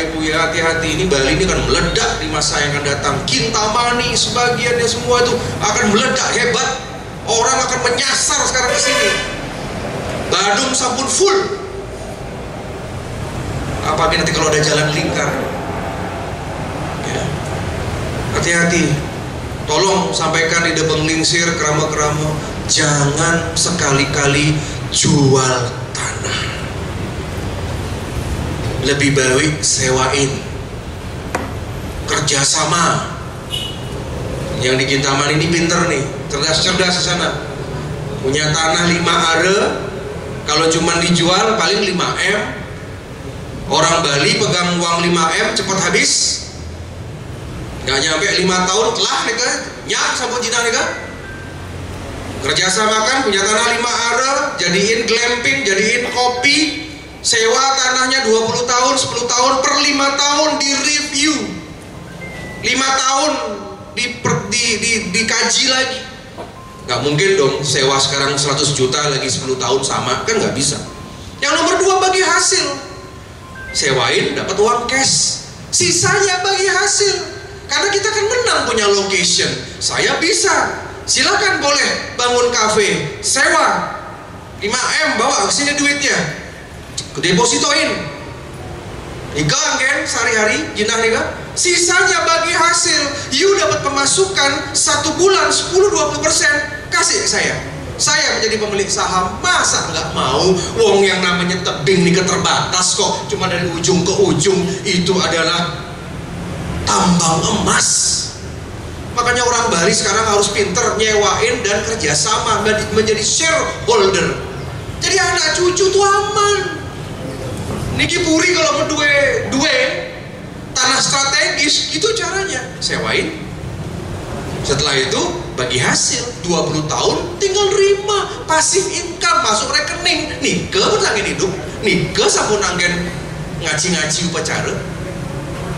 Ibu ya, hati-hati. Ini Bali ini akan meledak di masa yang akan datang. Kintamani sebagiannya semua itu akan meledak hebat. Orang akan menyasar sekarang ke sini. Badung sampun full. Apalagi nanti kalau ada jalan lingkar. Ya. Hati-hati. Tolong sampaikan di Debeng Lingsir, kerama-kerama, jangan sekali-kali jual tanah. Lebih baik sewain, kerjasama. Yang di Kintaman ini pinter nih, cerdas-cerdas di sana. Punya tanah 5 are, kalau cuma dijual paling 5M. Orang Bali pegang uang 5M cepat habis. Nggak nyampe 5 tahun telah nika, nyak sampun cina nika. Kerjasama kan, punya tanah 5 are, jadiin glamping, jadiin kopi. Sewa tanahnya 20 tahun, 10 tahun, per 5 tahun di review, 5 tahun dikaji lagi. Gak mungkin dong sewa sekarang 100 juta lagi 10 tahun sama, kan gak bisa. Yang nomor 2 bagi hasil. Sewain dapat uang cash, sisanya bagi hasil. Karena kita kan menang punya location. Saya bisa, silakan boleh bangun cafe, sewa 5M, bawa ke sini duitnya, depositoin, ikan kan sehari-hari jinah nih kan, sisanya bagi hasil. You dapat pemasukan 1 bulan 10-20%, kasih ke saya. Saya menjadi pemilik saham, masa nggak mau? Wong yang namanya tebing nih keterbatas kok, cuma dari ujung ke ujung itu adalah tambang emas. Makanya orang Bali sekarang harus pinter nyewain dan kerjasama menjadi shareholder. Jadi anak cucu tuh aman. Niki Puri kalau berdua tanah strategis, itu caranya sewain. Setelah itu bagi hasil 20 tahun tinggal terima pasif income masuk rekening. Nike bertanggung hidup, nike sampun anggen ngaji-ngaji upacara.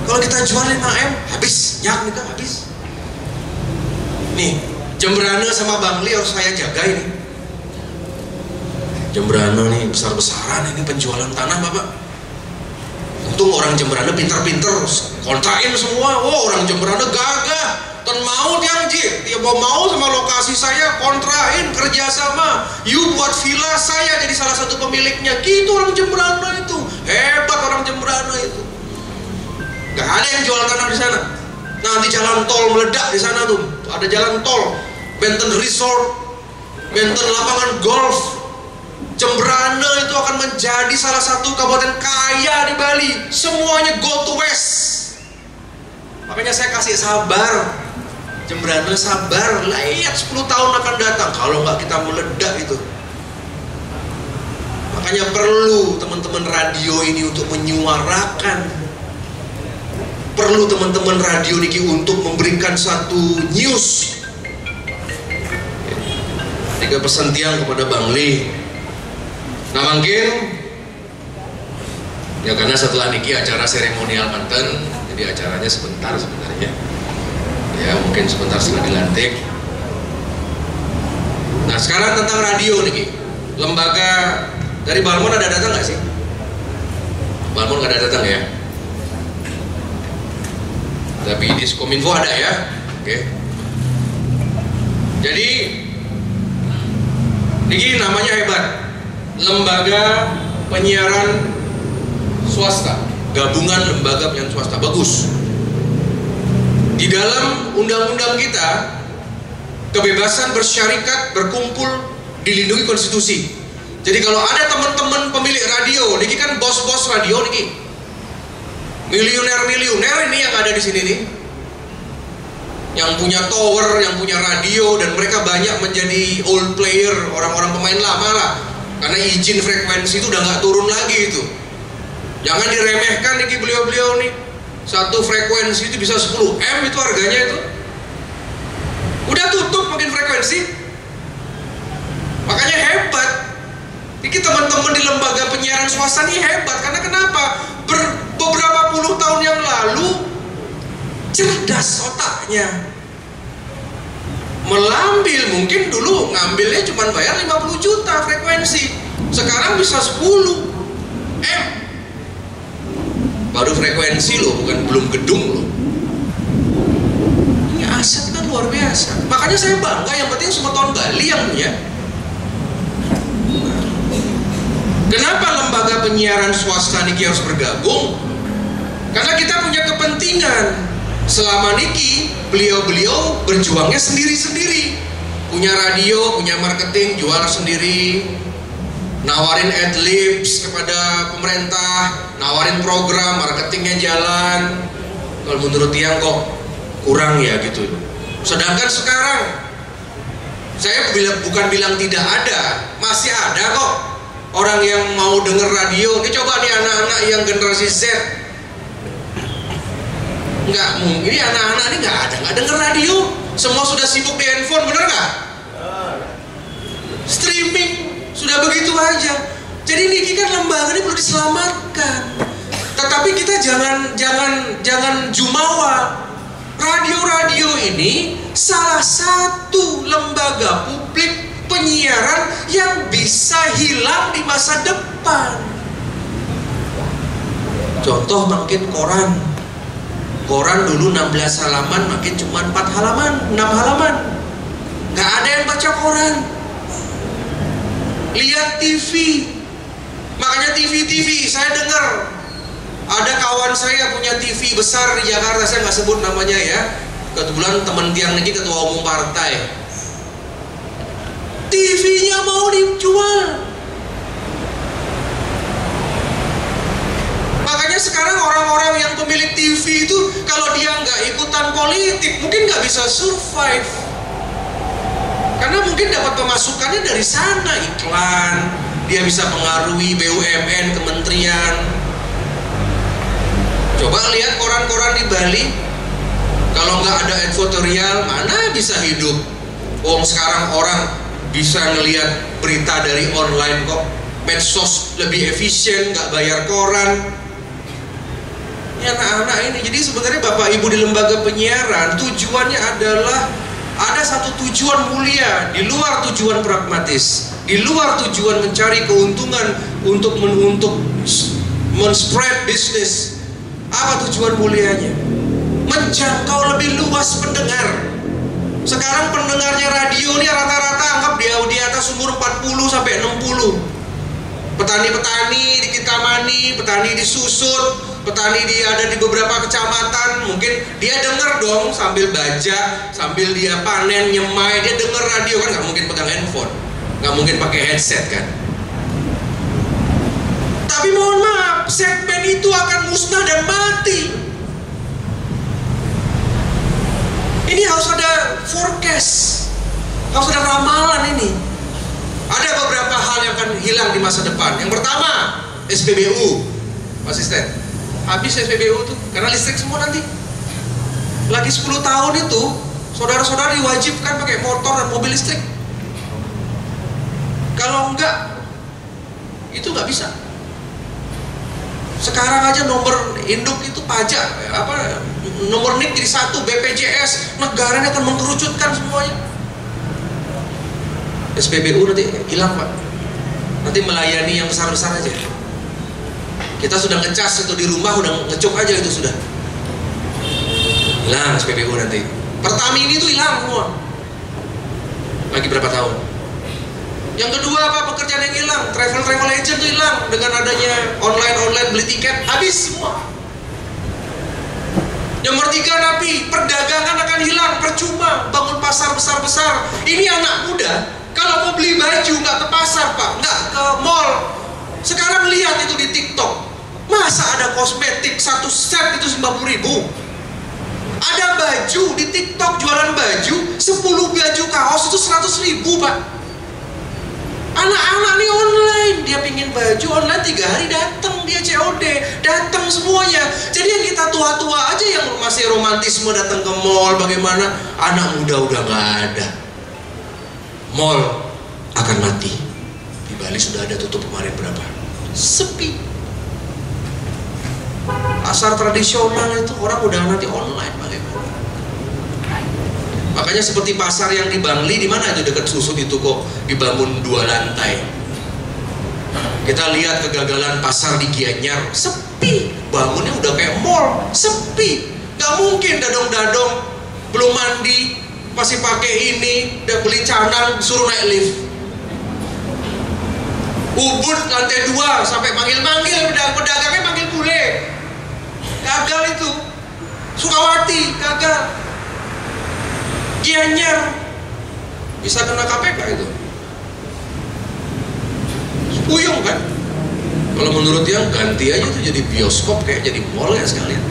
Kalau kita jual 5M habis, nyak nika habis. Nih Jembrana sama Bangli harus saya jaga ini. Jembrana nih besar-besaran ini penjualan tanah Bapak. Untung orang Jembrana pinter-pinter kontrain semua. Oh orang Jembrana gagah, dan mau dia mau sama lokasi saya, kontrain kerjasama. You buat villa, saya jadi salah satu pemiliknya. Gitu orang Jembrana itu, hebat orang Jembrana itu. Gak ada yang jual tanah di sana. Nanti jalan tol meledak di sana tuh. Ada jalan tol, Benten Resort, Benten lapangan golf. Jembrana itu akan menjadi salah satu kabupaten kaya di Bali. Semuanya go to west. Makanya saya kasih sabar. Jembrana sabar. Lihat 10 tahun akan datang. Kalau nggak kita meledak itu. Makanya perlu teman-teman radio ini untuk menyuarakan. Perlu teman-teman radio ini untuk memberikan satu news. 3 pesan tiang kepada Bang Li. Nah mungkin ya karena setelah niki acara seremonial manten, jadi acaranya sebentar sebenarnya ya, mungkin sebentar setelah dilantik. Nah sekarang tentang radio niki, lembaga dari Balmon ada datang nggak sih? Balmon nggak ada datang ya, tapi Diskominfo ada ya. Oke. Jadi niki namanya hebat, lembaga penyiaran swasta, gabungan lembaga penyiaran swasta, bagus. Di dalam undang-undang kita, kebebasan bersyarikat, berkumpul dilindungi konstitusi. Jadi kalau ada teman-teman pemilik radio, niki kan bos-bos radio niki, miliuner ini yang ada di sini nih, yang punya tower, yang punya radio, dan mereka banyak menjadi old player, orang-orang pemain lama lah. Karena izin frekuensi itu udah nggak turun lagi itu. Jangan diremehkan nih beliau-beliau nih. Satu frekuensi itu bisa 10M itu harganya itu. Udah tutup makin frekuensi. Makanya hebat. Ini teman-teman di lembaga penyiaran swasta ini hebat. Karena kenapa? Beberapa puluh tahun yang lalu cerdas otaknya. Melambil, mungkin dulu ngambilnya cuma bayar 50 juta frekuensi, sekarang bisa 10M. Baru frekuensi loh, belum gedung loh. Ini aset kan luar biasa. Makanya saya bangga, yang penting Semeton Bali yang punya. Kenapa lembaga penyiaran swasta niki harus bergabung? Karena kita punya kepentingan. Selama niki beliau-beliau berjuangnya sendiri-sendiri. Punya radio, punya marketing, jual sendiri. Nawarin adlibs kepada pemerintah, nawarin program, marketingnya jalan. Kalau menurut Tiang kok kurang ya gitu. Sedangkan sekarang saya bukan bilang tidak ada, masih ada kok orang yang mau denger radio. Ini coba nih anak-anak yang generasi Z, nggak mungkin, ini anak-anak ini nggak denger radio, semua sudah sibuk di handphone, bener nggak? Streaming sudah begitu aja. Jadi niki kan lembaga ini perlu diselamatkan. Tetapi kita jangan jumawa. Radio-radio ini salah satu lembaga publik penyiaran yang bisa hilang di masa depan. Contoh makin koran. Koran dulu 16 halaman, makin cuma 4 halaman, 6 halaman. Nggak ada yang baca koran. Lihat TV, makanya TV saya dengar ada kawan saya punya TV besar di Jakarta, saya nggak sebut namanya ya, kebetulan teman Tiang ini ketua umum partai. TV-nya mau dijual. Makanya sekarang orang-orang yang pemilik TV itu kalau dia nggak ikutan politik mungkin nggak bisa survive. Karena mungkin dapat pemasukannya dari sana, iklan, dia bisa pengaruhi BUMN, kementerian. Coba lihat koran-koran di Bali, kalau nggak ada editorial, mana bisa hidup? Sekarang orang bisa ngelihat berita dari online kok, medsos lebih efisien, nggak bayar koran. Ya anak-anak ini, jadi sebenarnya Bapak Ibu di lembaga penyiaran, tujuannya adalah ada satu tujuan mulia di luar tujuan pragmatis, di luar tujuan mencari keuntungan untuk men-spread bisnis. Apa tujuan mulianya? Menjangkau lebih luas pendengar. Sekarang pendengarnya radio ini rata-rata anggap dia di atas umur 40 sampai 60. Petani-petani di Kintamani, petani di Susut, petani ada di beberapa kecamatan, mungkin dia dengar dong sambil baca, sambil dia panen, nyemai, dia dengar radio, kan nggak mungkin pegang handphone, nggak mungkin pakai headset kan. Tapi mohon maaf, segmen itu akan musnah dan mati. Ini harus ada forecast, harus ada ramalan ini. Ada beberapa hal yang akan hilang di masa depan. Yang pertama, SPBU, asisten. Habis SPBU tuh, karena listrik semua nanti. Lagi 10 tahun itu, saudara-saudara diwajibkan pakai motor dan mobil listrik. Kalau enggak, itu nggak bisa. Sekarang aja nomor induk itu pajak, nomor NIK jadi 1, BPJS, negaranya akan mengkerucutkan semuanya. SPBU nanti hilang Pak, nanti melayani yang besar-besar aja. Kita sudah ngecas itu di rumah, udah ngecuk aja itu sudah hilang SPBU nanti. Pertamini itu hilang semua. Lagi berapa tahun? Yang kedua apa? Pekerjaan yang hilang, travel agent itu hilang dengan adanya online beli tiket, habis semua. Nomor 3 Napi, perdagangan akan hilang, percuma bangun pasar besar-besar. Ini anak muda kalau mau beli baju nggak ke pasar Pak, nggak ke mall. Sekarang lihat itu di TikTok, masa ada kosmetik 1 set itu 50.000. Ada baju di TikTok jualan baju, 10 baju kaos itu 100.000 Pak. Anak-anak nih online, dia pingin baju online 3 hari datang, dia COD, datang semuanya. Jadi yang kita tua-tua aja yang masih romantisme datang ke mall, bagaimana anak muda udah nggak ada. Mall akan mati. Di Bali sudah ada tutup kemarin berapa? Sepi. Pasar tradisional itu orang udah nanti online bagaimana? Makanya seperti pasar yang di Bangli, di mana itu dekat Susut itu kok dibangun 2 lantai. Kita lihat kegagalan pasar di Gianyar, sepi, bangunnya udah kayak mall, sepi. Gak mungkin dadong-dadong belum mandi, masih pakai ini, udah beli canang, suruh naik lift. Ubud lantai 2 sampai manggil-manggil, pedagangnya manggil bule. Gagal itu. Sukawati gagal. Gianyar bisa kena KPK itu. Puyung kan? Kalau menurut yang ganti aja tuh jadi bioskop, kayak jadi mall ya sekalian.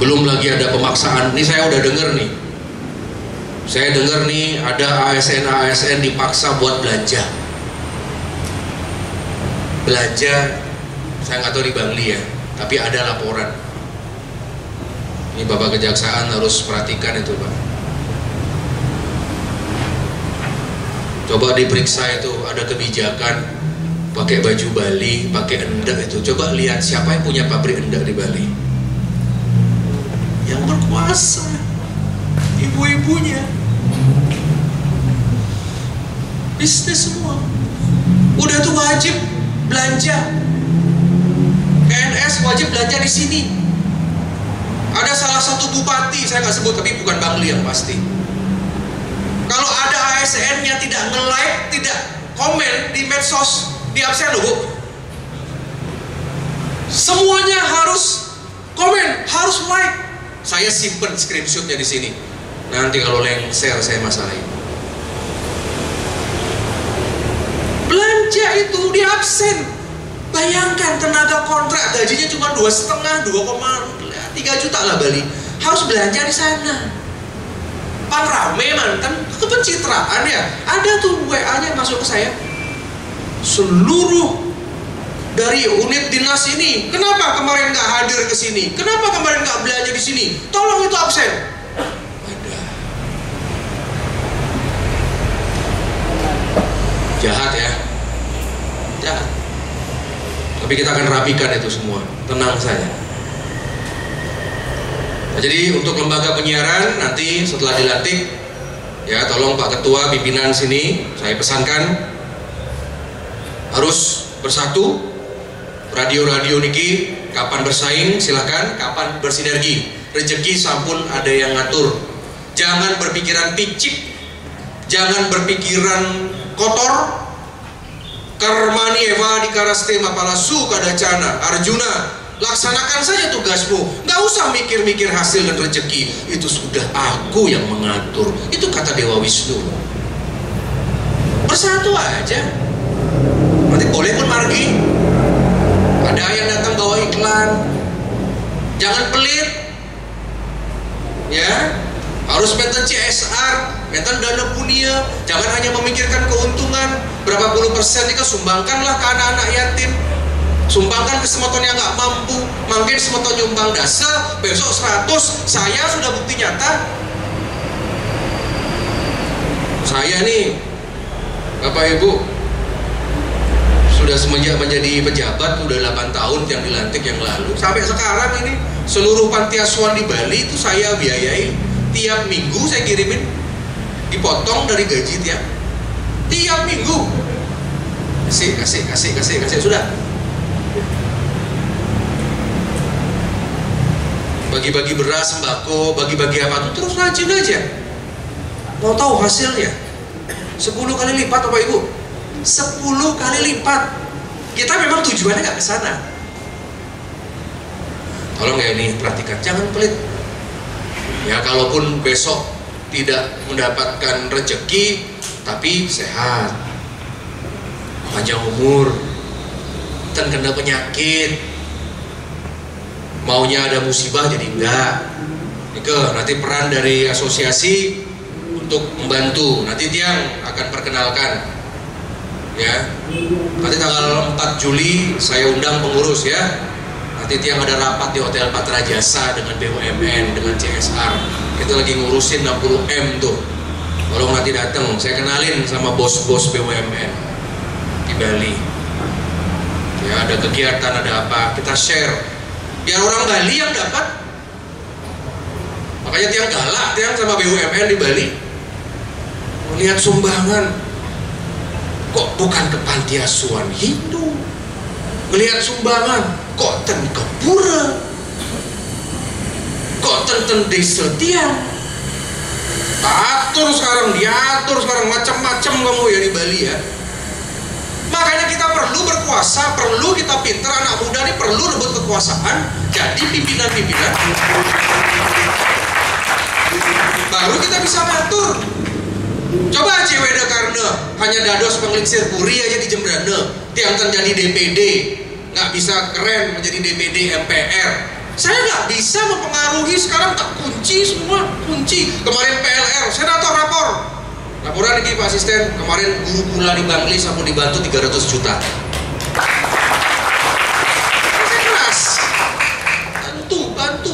Belum lagi ada pemaksaan. Ini saya udah denger nih. Saya dengar nih ada ASN dipaksa buat belanja. Belanja, saya nggak tahu di Bangli ya, tapi ada laporan. Ini Bapak Kejaksaan harus perhatikan itu, Pak. Coba diperiksa itu, ada kebijakan pakai baju Bali, pakai endak itu. Coba lihat siapa yang punya pabrik endak di Bali. Yang berkuasa, ibu-ibunya. Bisnis semua. Udah tuh wajib belanja. PNS wajib belanja di sini. Ada salah satu bupati, saya nggak sebut tapi bukan Bangli yang pasti. Kalau ada ASN yang tidak nge-like, tidak komen di medsos, di absen loh Bu. Semuanya harus komen, harus like. Saya simpen screenshotnya di sini. Nanti kalau lengser saya masalahin. Belanja itu di absen. Bayangkan tenaga kontrak gajinya cuma 2,5, 2,3 juta lah Bali. Harus belanja di sana. Pan rame mantan kepencitraan ya. Ada tuh WA-nya masuk ke saya. Seluruh dari unit dinas ini, kenapa kemarin nggak hadir ke sini? Kenapa kemarin nggak belanja di sini? Tolong itu absen. Ada. Jahat ya. Jahat. Tapi kita akan rapikan itu semua. Tenang saja. Nah, jadi untuk lembaga penyiaran nanti setelah dilantik, ya tolong Pak Ketua pimpinan sini, saya pesankan harus bersatu. Radio-radio niki kapan bersaing silahkan, kapan bersinergi. Rezeki sampun ada yang ngatur. Jangan berpikiran picik, jangan berpikiran kotor. Karmani eva dikaraste mapalasu kadacana. Arjuna, laksanakan saja tugasmu. Gak usah mikir-mikir hasil dan rezeki. Itu sudah aku yang mengatur. Itu kata Dewa Wisnu. Bersatu aja. Nanti boleh pun margi. Ada yang datang bawa iklan. Jangan pelit. Ya, harus meten CSR, meten dana punia. Jangan hanya memikirkan keuntungan. Berapa puluh persen itu sumbangkanlah ke anak-anak yatim. Sumbangkan ke semeton yang nggak mampu. Mungkin semeton nyumbang dasa, besok 100. Saya sudah bukti nyata. Saya nih, Bapak Ibu, sudah semenjak menjadi pejabat udah 8 tahun yang dilantik yang lalu. Sampai sekarang ini seluruh panti asuhan di Bali itu saya biayai. Tiap minggu saya kirimin, dipotong dari gaji tiap minggu. Kasih sudah. Bagi-bagi beras, sembako, bagi-bagi apa tuh terus rajin aja. Mau tahu hasilnya? 10 kali lipat Bapak Ibu. 10 kali lipat. Kita memang tujuannya nggak ke sana. Tolong ya ini perhatikan, jangan pelit. Ya kalaupun besok tidak mendapatkan rezeki, tapi sehat, panjang umur, dan kena penyakit, maunya ada musibah jadi enggak. Nanti peran dari asosiasi untuk membantu. Nanti Tiang akan perkenalkan. Ya, nanti tanggal 4 Juli saya undang pengurus ya. Nanti Tiang ada rapat di Hotel Patra Jasa dengan BUMN, dengan CSR. Kita lagi ngurusin 60M tuh. Kalau nanti datang, saya kenalin sama bos-bos BUMN di Bali. Ya, ada kegiatan, ada apa, kita share. Biar orang Bali yang dapat. Makanya Tiang galak, Tiang sama BUMN di Bali. Melihat sumbangan. kok bukan ke panti asuhan Hindu. Melihat sumbangan, kok ten ke pura, kok ten desa tiang. Diatur sekarang macam-macam kamu ya di Bali ya. Makanya kita perlu berkuasa, perlu kita pinter, anak muda ini perlu rebut kekuasaan, jadi pimpinan-pimpinan. Baru kita bisa ngatur. Coba Weda Karna hanya dados penglingsir puri aja di Jembrana, tiang jadi DPD, nggak bisa keren menjadi DPD MPR. Saya nggak bisa mempengaruhi, sekarang tak kunci semua, kunci. Kemarin PLR, saya datang laporan lagi Pak Asisten, kemarin guru pula di Bangli sampai dibantu 300 juta. Keras.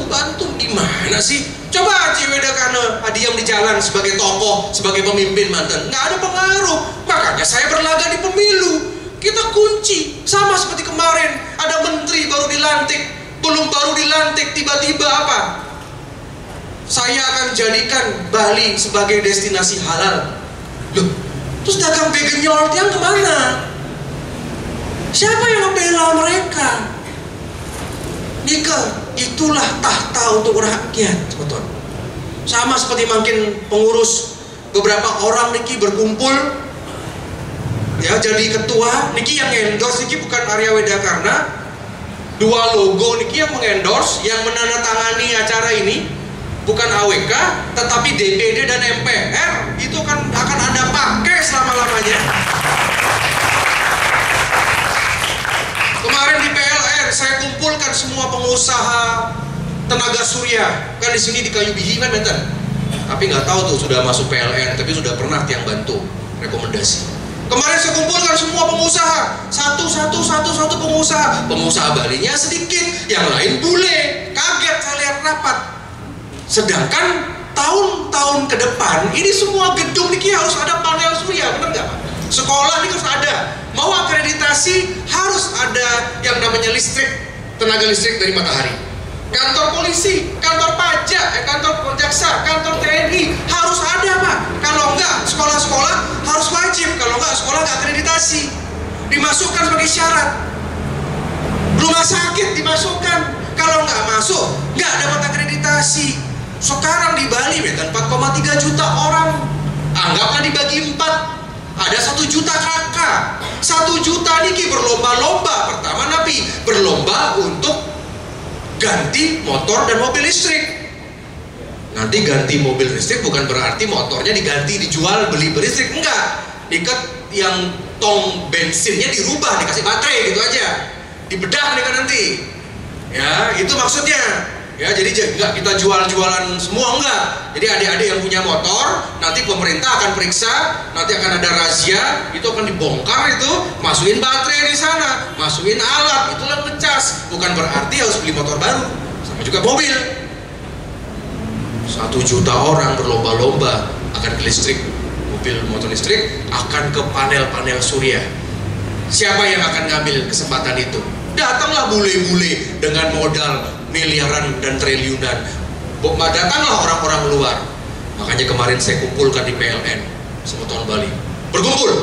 Bantu, gimana sih? Coba Weda Karna diam di jalan sebagai tokoh, sebagai pemimpin mantan, nggak ada pengaruh. Makanya saya berlaga di pemilu. Kita kunci, sama seperti kemarin ada menteri baru dilantik. Belum baru dilantik, tiba-tiba apa? Saya akan jadikan Bali sebagai destinasi halal. Loh, terus dagang begenyol tiang kemana? Siapa yang membela mereka? Nika, itulah tahta untuk rakyat, sebetulnya. Sama seperti makin pengurus beberapa orang niki berkumpul, ya jadi ketua. Niki yang endorse niki bukan Arya Weda Karna. Dua logo niki yang mengendorse, yang menandatangani acara ini bukan AWK, tetapi DPD dan MPR. Itu akan Anda pakai selama-lamanya. Kemarin di PLN saya kumpulkan semua pengusaha tenaga surya, kan di sini di Kayu Bihi kan benten. Tapi nggak tahu tuh sudah masuk PLN, tapi sudah pernah tiang bantu rekomendasi. Kemarin saya kumpulkan semua pengusaha, satu pengusaha Balinya sedikit, yang lain bule, kaget saya lihat rapat. Sedangkan tahun-tahun ke depan ini semua gedung ini harus ada panel surya, benar nggak Pak? Sekolah ini harus ada, mau akreditasi harus ada yang namanya listrik, tenaga listrik dari matahari. Kantor polisi, kantor pajak, kantor jaksa, kantor TNI harus ada Pak. Kalau enggak, sekolah-sekolah harus wajib. Kalau enggak, sekolah enggak akreditasi. Dimasukkan sebagai syarat. Rumah sakit dimasukkan. Kalau enggak masuk, enggak dapat akreditasi. Sekarang di Bali, 4,3 juta orang. Anggaplah dibagi 4. Ada 1 juta kakak. 1 juta niki berlomba-lomba. Pertama Nabi berlomba untuk ganti motor dan mobil listrik. Nanti ganti mobil listrik bukan berarti motornya diganti, dijual, beli berlistrik, enggak. Diket yang tong bensinnya dirubah, dikasih baterai gitu aja, dibedah nih kan nanti. Ya, itu maksudnya. Ya, jadi enggak kita jual-jualan semua, enggak. Jadi adik-adik yang punya motor, nanti pemerintah akan periksa, nanti akan ada razia, itu akan dibongkar itu, masukin baterai di sana, masukin alat, itulah ngecas. Bukan berarti harus beli motor baru, sama juga mobil. 1 juta orang berlomba-lomba akan ke listrik, mobil motor listrik akan ke panel-panel surya. Siapa yang akan ngambil kesempatan itu? Datanglah bule-bule dengan modal miliaran dan triliunan. Datanglah orang-orang luar. Makanya kemarin saya kumpulkan di PLN Semeton Bali. Berkumpul.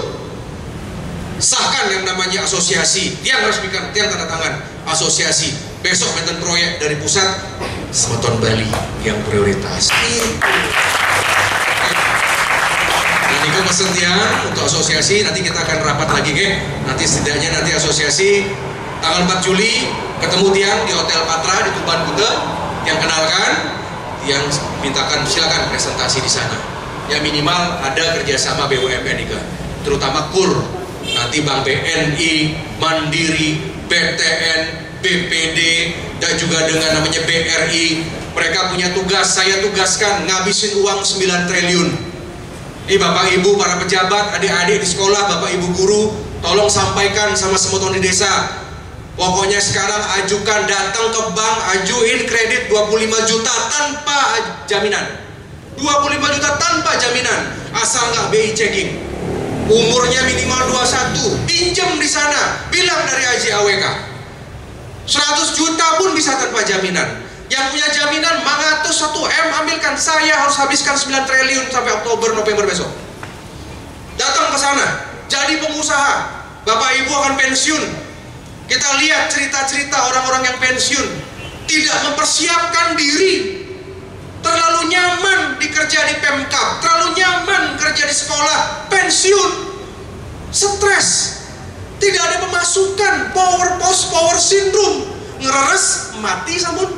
Sahkan yang namanya asosiasi. Tiang resmikan, tiang tanda tangan. Asosiasi. Besok meten proyek dari pusat, Semeton Bali yang prioritas. Ini kan kesetiaan untuk asosiasi. Nanti kita akan rapat lagi ke. Nanti setidaknya nanti asosiasi tanggal 4 Juli ketemu tiang di Hotel Patra di Tuban Kuta, yang kenalkan, yang mintakan silakan presentasi di sana. Ya minimal ada kerjasama BUMN juga, terutama KUR, nanti Bank BNI, Mandiri, BTN, BPD, dan juga dengan namanya BRI. Mereka punya tugas, saya tugaskan ngabisin uang 9 triliun. Ini Bapak Ibu, para pejabat, adik-adik di sekolah, Bapak Ibu guru, tolong sampaikan sama Semeton di desa. Pokoknya sekarang ajukan, datang ke bank, ajuin kredit 25 juta tanpa jaminan. 25 juta tanpa jaminan, asal nggak BI checking. Umurnya minimal 21, pinjam di sana, bilang dari AJAWK. 100 juta pun bisa tanpa jaminan. Yang punya jaminan, mangatus 1 M ambilkan, saya harus habiskan 9 triliun sampai Oktober, November besok. Datang ke sana, jadi pengusaha. Bapak Ibu akan pensiun. Kita lihat cerita-cerita orang-orang yang pensiun, tidak mempersiapkan diri, terlalu nyaman dikerja di Pemkab, terlalu nyaman kerja di sekolah, pensiun, stres, tidak ada pemasukan, power syndrome, ngeres, mati samun.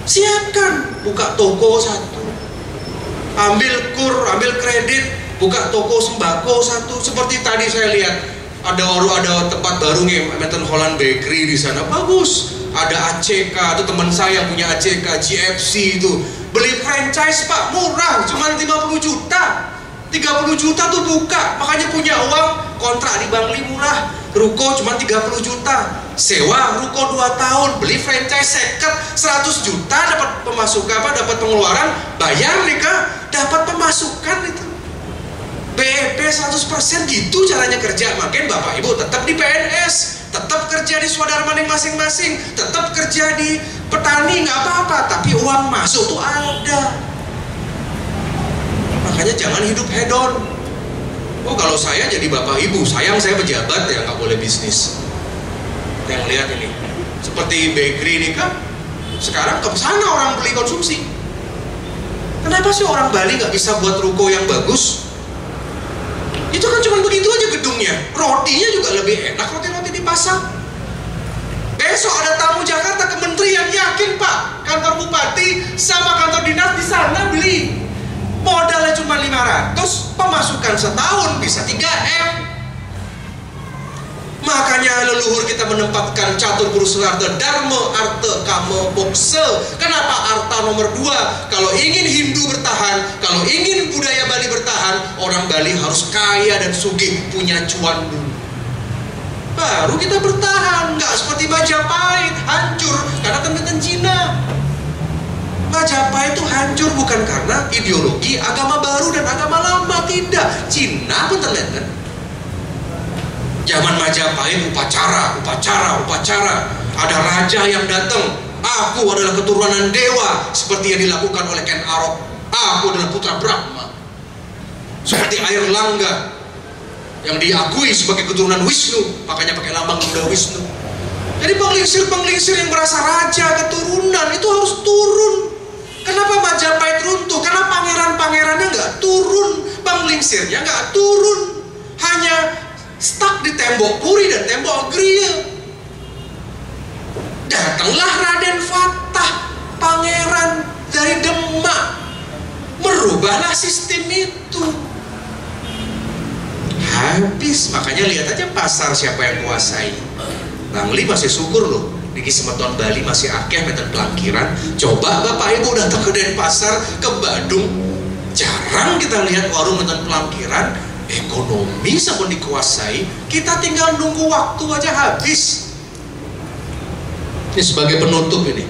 Siapkan, buka toko satu, ambil kur, ambil kredit, buka toko sembako satu. Seperti tadi saya lihat ada tempat baru nih, Meten Holland Bakery di sana, bagus. Ada ACK, itu teman saya yang punya ACK, GFC itu beli franchise Pak, murah, cuma 50 juta. 30 juta tuh buka, makanya punya uang, kontrak di Bangli murah, ruko cuma 30 juta, sewa ruko 2 tahun, beli franchise seket 100 juta, dapat pemasukan apa, dapat pengeluaran, bayar nikah, dapat pemasukan itu. BEP 100% gitu caranya kerja. Makanya Bapak Ibu tetap di PNS, tetap kerja di Swadharma masing-masing, tetap kerja di petani, nggak apa-apa, tapi uang masuk tuh ada. Makanya jangan hidup hedon. Oh, kalau saya jadi Bapak Ibu, sayang saya pejabat ya, nggak boleh bisnis. Yang lihat ini, seperti bakery ini kan, sekarang ke sana orang beli konsumsi. Kenapa sih orang Bali nggak bisa buat ruko yang bagus? Itu kan cuma begitu aja gedungnya, rotinya juga lebih enak roti-roti di pasar. Besok ada tamu Jakarta ke Kementerian, yakin Pak, kantor bupati sama kantor dinas di sana beli. Modalnya cuma 500, pemasukan setahun bisa 3M. Makanya leluhur kita menempatkan catur purusaharta dharma arta kama moksa. Kenapa arta nomor 2? Kalau ingin Hindu bertahan, kalau ingin budaya Bali bertahan, orang Bali harus kaya dan sugih, punya cuan dulu, baru kita bertahan. Nggak seperti Majapahit hancur karena teman-teman Cina. Majapahit itu hancur bukan karena ideologi agama baru dan agama lama, tidak. Cina pun terlihat. Zaman Majapahit upacara. Ada raja yang datang, aku adalah keturunan dewa, seperti yang dilakukan oleh Ken Arok. Aku adalah putra Brahma. Seperti air Langga yang diakui sebagai keturunan Wisnu, makanya pakai lambang Buddha Wisnu. Jadi penglingsir yang merasa raja keturunan itu harus turun. Kenapa Majapahit runtuh? Karena pangeran-pangerannya nggak turun, penglingsirnya nggak turun, hanya stuck di tembok Puri dan tembok Griya. Datanglah Raden Fatah, pangeran dari Demak, merubahlah sistem itu. Habis, makanya lihat aja pasar siapa yang kuasai. Bangli masih syukur loh, di Semeton Bali masih akeh meten pelangkiran. Coba Bapak Ibu datang ke Denpasar, ke Badung, jarang kita lihat warung meten pelangkiran. Ekonomi sampun dikuasai, kita tinggal nunggu waktu aja habis. Ini sebagai penutup ini,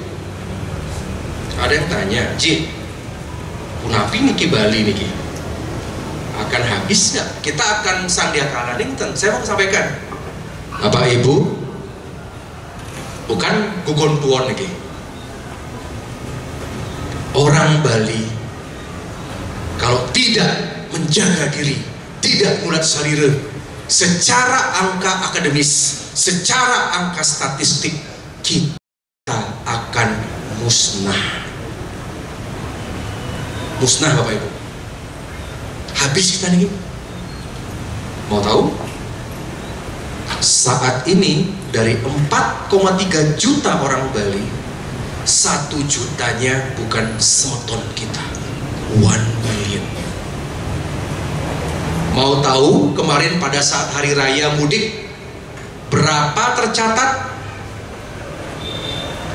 ada yang tanya, Ji, punapi niki Bali niki akan habis nggak? Kita akan sandiakan ningten. Saya mau sampaikan, Bapak Ibu, bukan gugon tuon niki. Orang Bali kalau tidak menjaga diri, tidak mulat salira, secara angka akademis, secara angka statistik, kita akan musnah. Musnah Bapak Ibu. Habis kita nih. Mau tahu? Saat ini dari 4,3 juta orang Bali, 1 jutanya bukan semeton kita, 1 million. Mau tahu kemarin pada saat hari raya mudik berapa tercatat?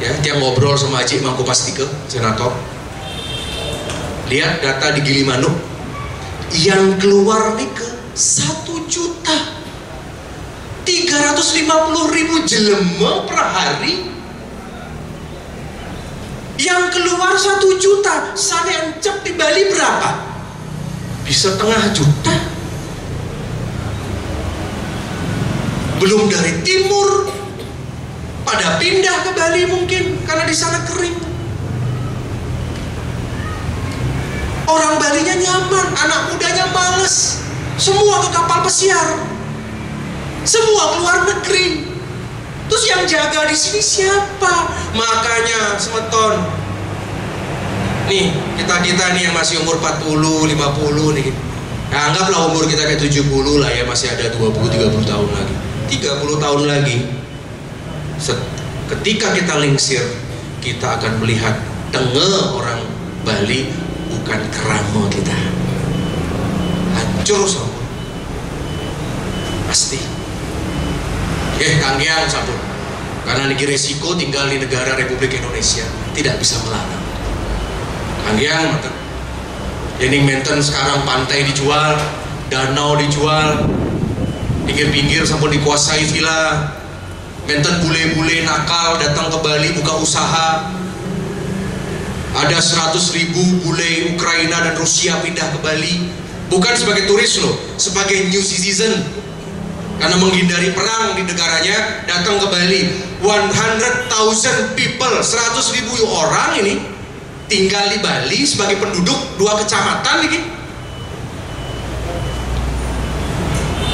Ya, dia ngobrol sama Haji Mangkupastike, senator. Lihat data di Gilimanuk, yang keluar nih ke 1.350.000 jelema per hari. Yang keluar 1 juta, saya encep di Bali berapa? Bisa 0,5 juta. Belum dari timur, pada pindah ke Bali mungkin karena di sana kering. Orang Balinya nyaman, anak mudanya males. Semua ke kapal pesiar, semua keluar negeri. Terus yang jaga di sini siapa? Makanya Semeton, nih kita nih yang masih umur 40, 50 nih, nah, anggaplah umur kita kayak 70 lah ya, masih ada 20-30 tahun lagi, 30 tahun lagi. Ketika kita lingsir, kita akan melihat tengah orang Bali bukan kerama kita. Hancur sampun. Pasti. Kanggiang sampun. Karena ini resiko tinggal di negara Republik Indonesia, tidak bisa melarang. Kanggiang meten. Jadi menten sekarang pantai dijual, danau dijual, pinggir-pinggir sampun dikuasai villa. Menten bule-bule nakal datang ke Bali buka usaha. Ada 100.000 bule Ukraina dan Rusia pindah ke Bali, bukan sebagai turis loh, sebagai new citizen, karena menghindari perang di negaranya, datang ke Bali. 100,000 people, 100.000 orang ini tinggal di Bali sebagai penduduk 2 kecamatan ini.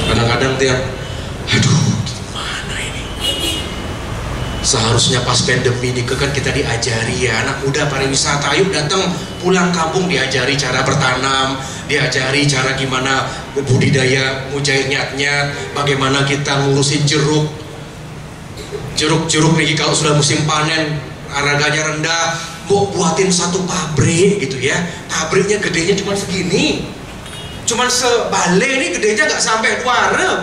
Kadang-kadang tiap, aduh gimana ini, seharusnya pas pandemi ini kan kita diajari ya, anak muda pariwisata, ayo datang pulang kampung, diajari cara bertanam, diajari cara gimana budidaya mujair nyat-nyat, bagaimana kita ngurusin jeruk nih kalau sudah musim panen harganya rendah, buatin satu pabrik gitu ya. Pabriknya gedenya cuma segini, cuma sebale ini, gedenya nggak sampai 2 rep.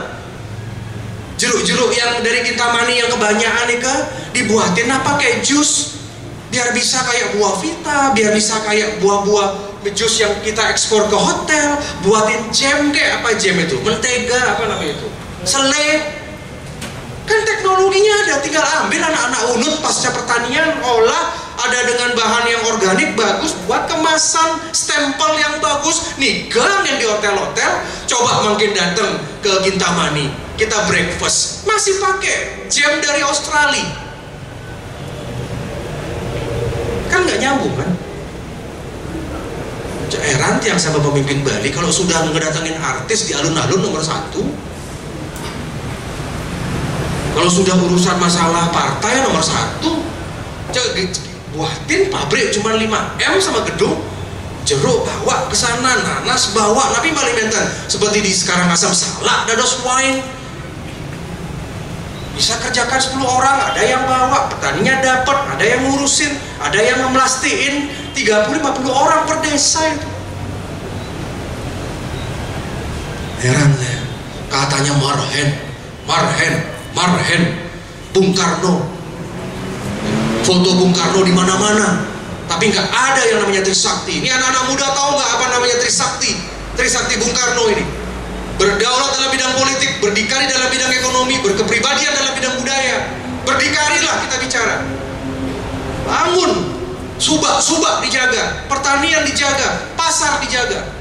Jeruk-jeruk yang dari Kintamani yang kebanyakan nih dibuatin apa kayak jus, biar bisa kayak buah vita, biar bisa kayak buah-buah jus yang kita ekspor ke hotel. Buatin jam kayak apa, jam itu mentega apa namanya itu, selai. Kan teknologinya ada, tinggal ambil anak-anak UNUD pasca pertanian, olah, ada dengan bahan yang organik bagus, buat kemasan, stempel yang bagus, nigang yang di hotel-hotel. Coba mungkin datang ke Kintamani, kita breakfast masih pakai jam dari Australia, kan nggak nyambung kan? Heran tiang sama pemimpin Bali kalau sudah ngedatengin artis di alun-alun nomor 1. Kalau sudah urusan masalah partai nomor 1, buatin pabrik cuma 5M sama gedung, jeruk bawa ke sana, nanas bawa, tapi paling menten seperti di sekarang Asam Salak, dados wine. Bisa kerjakan 10 orang, ada yang bawa, petaninya dapat, ada yang ngurusin, ada yang memelastiin, 30-50 orang per desa itu. Heran ya, katanya Marhen, Bung Karno, foto Bung Karno di mana-mana, tapi nggak ada yang namanya Trisakti. Ini anak-anak muda tahu nggak apa namanya Trisakti? Trisakti Bung Karno ini berdaulat dalam bidang politik, berdikari dalam bidang ekonomi, berkepribadian dalam bidang budaya. Berdikarilah kita bicara. Bangun, subak dijaga, pertanian dijaga, pasar dijaga.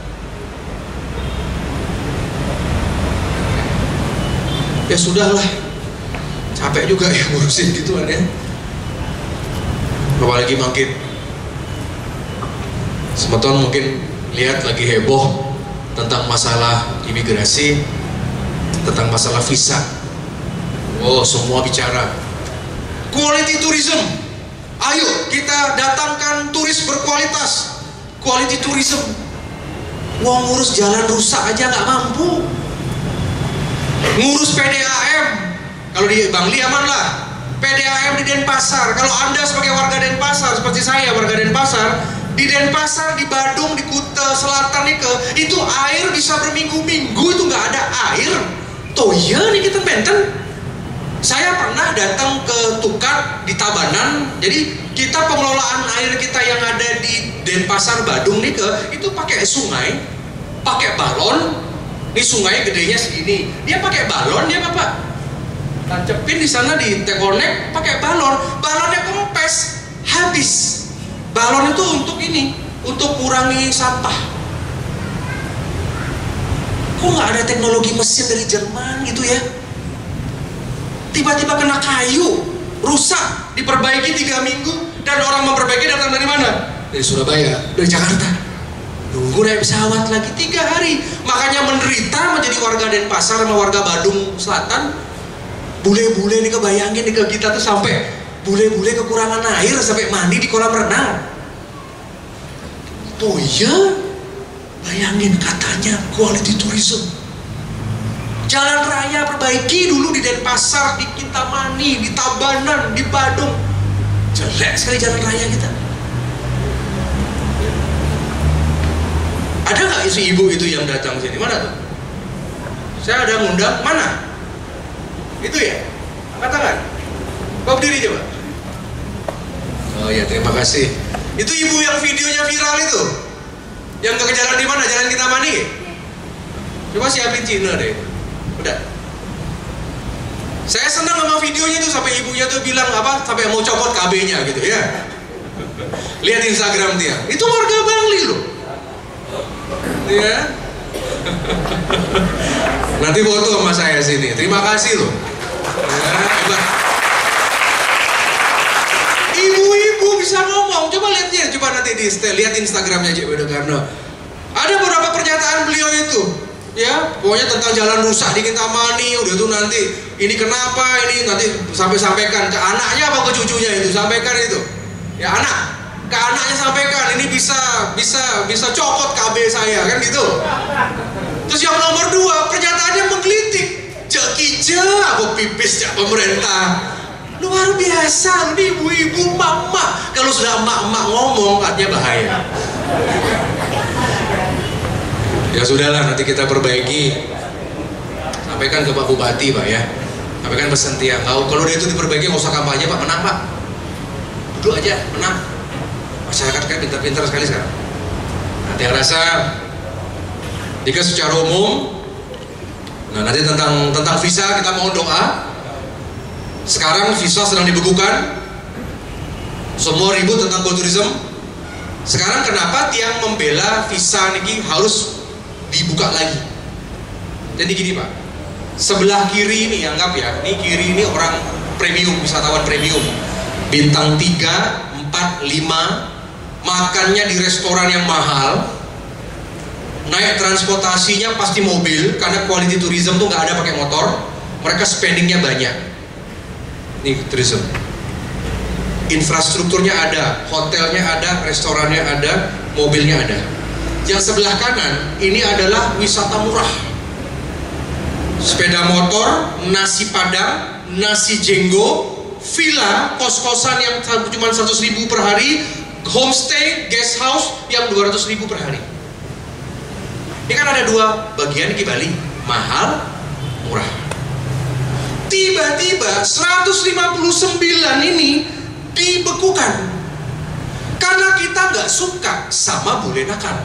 Ya sudahlah, capek juga ya ngurusin gituan ya. Apalagi makin Semeton mungkin lihat lagi heboh tentang masalah imigrasi, tentang masalah visa. Oh, semua bicara quality tourism. Ayo kita datangkan turis berkualitas, quality tourism. Wong ngurus jalan rusak aja nggak mampu, ngurus PDAM. Kalau di Bangli aman lah, PDAM di Denpasar. Kalau Anda sebagai warga Denpasar, seperti saya warga Denpasar, di Denpasar, di Badung, di Kuta Selatan itu air bisa berminggu-minggu itu nggak ada air. Toh iya nih kita benten. Saya pernah datang ke Tukat di Tabanan. Jadi kita pengelolaan air kita yang ada di Denpasar, Badung nih itu pakai sungai, pakai balon. Ini sungai gedenya segini, dia pakai balon, dia apa? Tancepin di sana di Tekonek pakai balon, balonnya kempes, habis. Balon itu untuk ini, untuk kurangi sampah. Kok nggak ada teknologi mesin dari Jerman gitu ya? Tiba-tiba kena kayu, rusak, diperbaiki 3 minggu, dan orang memperbaiki datang dari mana? Dari Surabaya, dari Jakarta. Nunggu naik pesawat lagi 3 hari. Makanya menderita menjadi warga Denpasar sama warga Badung Selatan. Bule-bule nih, kebayangin nih, ke kita tuh sampai bule-bule kekurangan air sampai mandi di kolam renang. Oh iya, bayangin, katanya quality tourism. Jalan raya perbaiki dulu di Denpasar, di Kintamani, di Tabanan, di Badung. Jelek sekali jalan raya kita. Ada nggak ibu itu yang datang sini? Mana tuh? Saya ada ngundang, mana? Itu ya? Angkat tangan. Kau berdiri coba. Oh ya, terima kasih. Itu ibu yang videonya viral itu, yang ke jalan di mana? Jalan Kintamani. Coba siapin Cina deh. Udah. Saya senang sama videonya tuh, sampai ibunya tuh bilang apa? Sampai mau copot KB-nya gitu ya. Lihat Instagram dia. Itu warga Bangli loh. Ya. Nanti foto sama saya sini. Terima kasih loh. Ya, hebat. Ibu-ibu bisa ngomong. Coba lihatnya, coba nanti lihat Instagramnya Cik Wedakarna. Ada beberapa pernyataan beliau itu, ya, pokoknya tentang jalan rusak di Kintamani. Udah tuh nanti ini kenapa ini, nanti sampaikan ke anaknya apa ke cucunya itu, sampaikan itu. Ya anak, ke anaknya sampaikan ini bisa copot KB saya kan gitu. Terus yang nomor 2, pernyataannya menggelitik. Cekija aku pipis ya pemerintah. Luar biasa, ini ibu-ibu, mak-mak. Kalau sudah mak-mak ngomong, katanya bahaya. Ya sudahlah, nanti kita perbaiki. Sampaikan ke Pak Bupati, Pak ya. Sampaikan pesan tiang. Kalau dia itu diperbaiki, nggak usah kampanye, Pak. Menang, Pak. Duduk aja, menang. Masyarakat kayak pintar-pintar sekali sekarang. Nanti yang rasa, jika secara umum, nah nanti tentang visa kita mohon doa. Sekarang visa sedang dibekukan. Semua ribut tentang tourism. Sekarang kenapa tiang membela visa niki harus dibuka lagi? Jadi gini Pak, sebelah kiri ini anggap ya, ini kiri ini orang premium, wisatawan premium, bintang 3, 4, 5, makannya di restoran yang mahal, naik transportasinya pasti mobil, karena quality tourism tuh nggak ada pakai motor, mereka spendingnya banyak. Nih tourism, infrastrukturnya ada, hotelnya ada, restorannya ada, mobilnya ada. Yang sebelah kanan ini adalah wisata murah, sepeda motor, nasi padang, nasi jenggo, villa, kos-kosan yang cuma 100.000 per hari, homestay, guest house yang 200.000 per hari. Ini kan ada 2 bagian di Bali, mahal, murah. Tiba-tiba 159 ini dibekukan karena kita nggak suka sama bule nakal.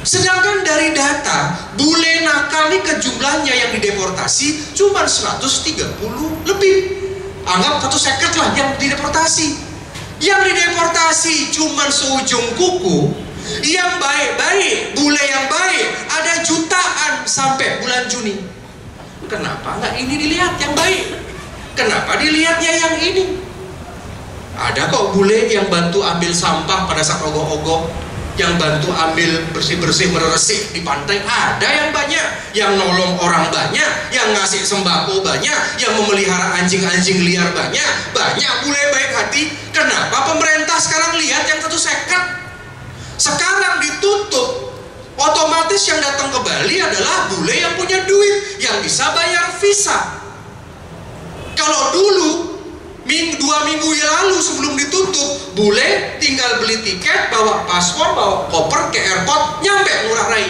Sedangkan dari data, bule nakal ini jumlahnya yang dideportasi cuma 130 lebih. Anggap 150 lah yang dideportasi. Yang dideportasi cuma seujung kuku. Yang baik-baik, bule yang baik ada jutaan sampai bulan Juni. Kenapa nggak ini dilihat yang baik? Kenapa dilihatnya yang ini? Ada kok bule yang bantu ambil sampah pada saat ogoh-ogoh, yang bantu ambil bersih-bersih meresik di pantai, ada yang banyak, yang nolong orang banyak, yang ngasih sembako banyak, yang memelihara anjing-anjing liar banyak bule baik hati. Kenapa pemerintah sekarang lihat yang 150? Sekarang ditutup, otomatis yang datang ke Bali adalah bule yang punya duit, yang bisa bayar visa. Kalau dulu 2 minggu yang lalu sebelum ditutup, bule tinggal beli tiket, bawa paspor, bawa koper ke airport, nyampe Ngurah Rai.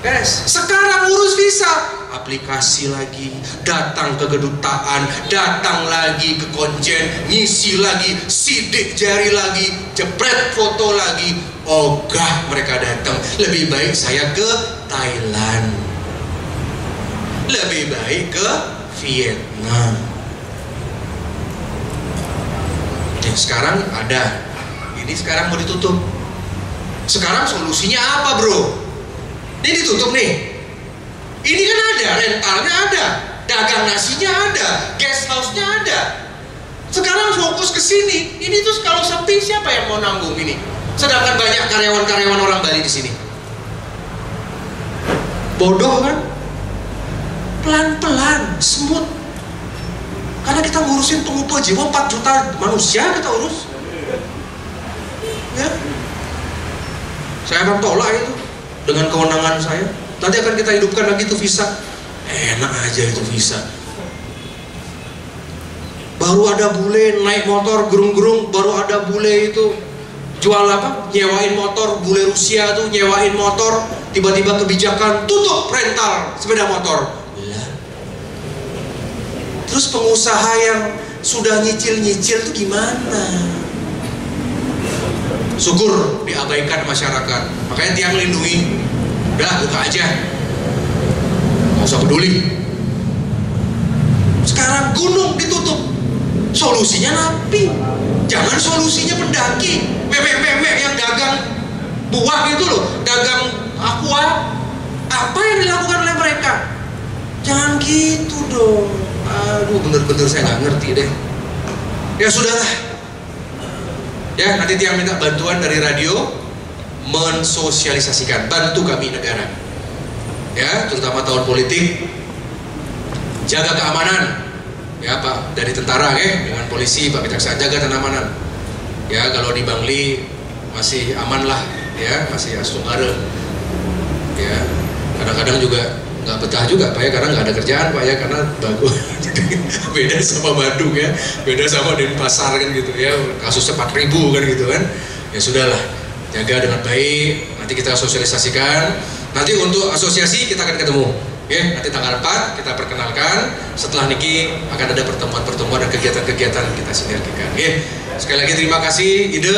Beres. Sekarang urus visa, aplikasi lagi, datang ke kedutaan, datang lagi ke konjen, ngisi lagi, sidik jari lagi, jepret foto lagi, ogah mereka datang. Lebih baik saya ke Thailand, lebih baik ke Vietnam. Sekarang ada, ini sekarang mau ditutup. Sekarang solusinya apa bro? Ini ditutup nih. Ini kan ada, rentalnya ada, dagang nasinya ada, guest house-nya ada. Sekarang fokus ke sini. Ini tuh kalau sepi siapa yang mau nanggung ini? Sedangkan banyak karyawan-karyawan orang Bali di sini. Bodoh kan? Pelan-pelan, smooth. Karena kita ngurusin pengupahan jiwa 4 juta manusia kita urus. Ya. Saya akan tolak itu dengan kewenangan saya. Nanti akan kita hidupkan lagi itu visa. Enak aja itu visa. Baru ada bule naik motor gerung-gerung, baru ada bule itu jual apa? Nyewain motor, bule Rusia tuh nyewain motor, tiba-tiba kebijakan tutup rental sepeda motor. Lah. Terus pengusaha yang sudah nyicil-nyicil tuh gimana? Syukur diabaikan masyarakat. Makanya tiang lindungi, udah buka aja, nggak usah peduli. Sekarang gunung ditutup, solusinya napi, jangan solusinya pendaki, memek yang dagang buah gitu loh, dagang aqua. Apa yang dilakukan oleh mereka? Jangan gitu dong. Aduh, bener-bener saya nggak ngerti deh. Ya sudahlah. Ya, nanti tiang minta bantuan dari radio mensosialisasikan, bantu kami negara. Ya, terutama tahun politik, jaga keamanan. Ya Pak, dari tentara dengan polisi, Pak Kejaksaan, jaga keamanan. Ya, kalau di Bangli masih aman lah, ya, masih astunggara. Ya, kadang-kadang juga nggak betah juga Pak ya, karena nggak ada kerjaan Pak ya, karena bagus. Beda sama Bandung ya, beda sama Denpasar kan gitu ya, kasusnya 4.000 kan gitu kan. Ya sudahlah, jaga dengan baik. Nanti kita sosialisasikan. Nanti untuk asosiasi kita akan ketemu. Oke, nanti tanggal 4 kita perkenalkan. Setelah niki akan ada pertemuan-pertemuan dan kegiatan-kegiatan kita sinergikan. Oke, sekali lagi terima kasih ide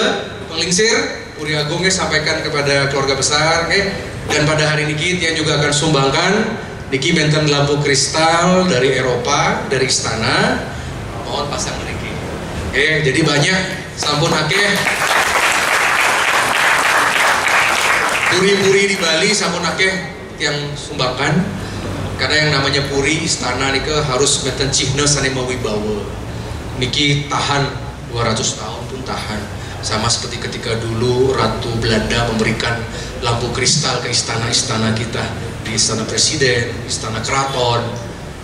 penglingsir Puri Agung sampaikan kepada keluarga besar. Oke, dan pada hari niki Tian juga akan sumbangkan niki benten lampu kristal dari Eropa, dari istana. Mohon pasang niki. Oke, jadi banyak sampun akeh puri-puri di Bali sampun akeh yang sumbangkan. Karena yang namanya puri istana niki harus benten cihna sane mawibawa. Niki tahan 200 tahun pun tahan. Sama seperti ketika dulu Ratu Belanda memberikan lampu kristal ke istana-istana kita, di istana presiden, istana keraton.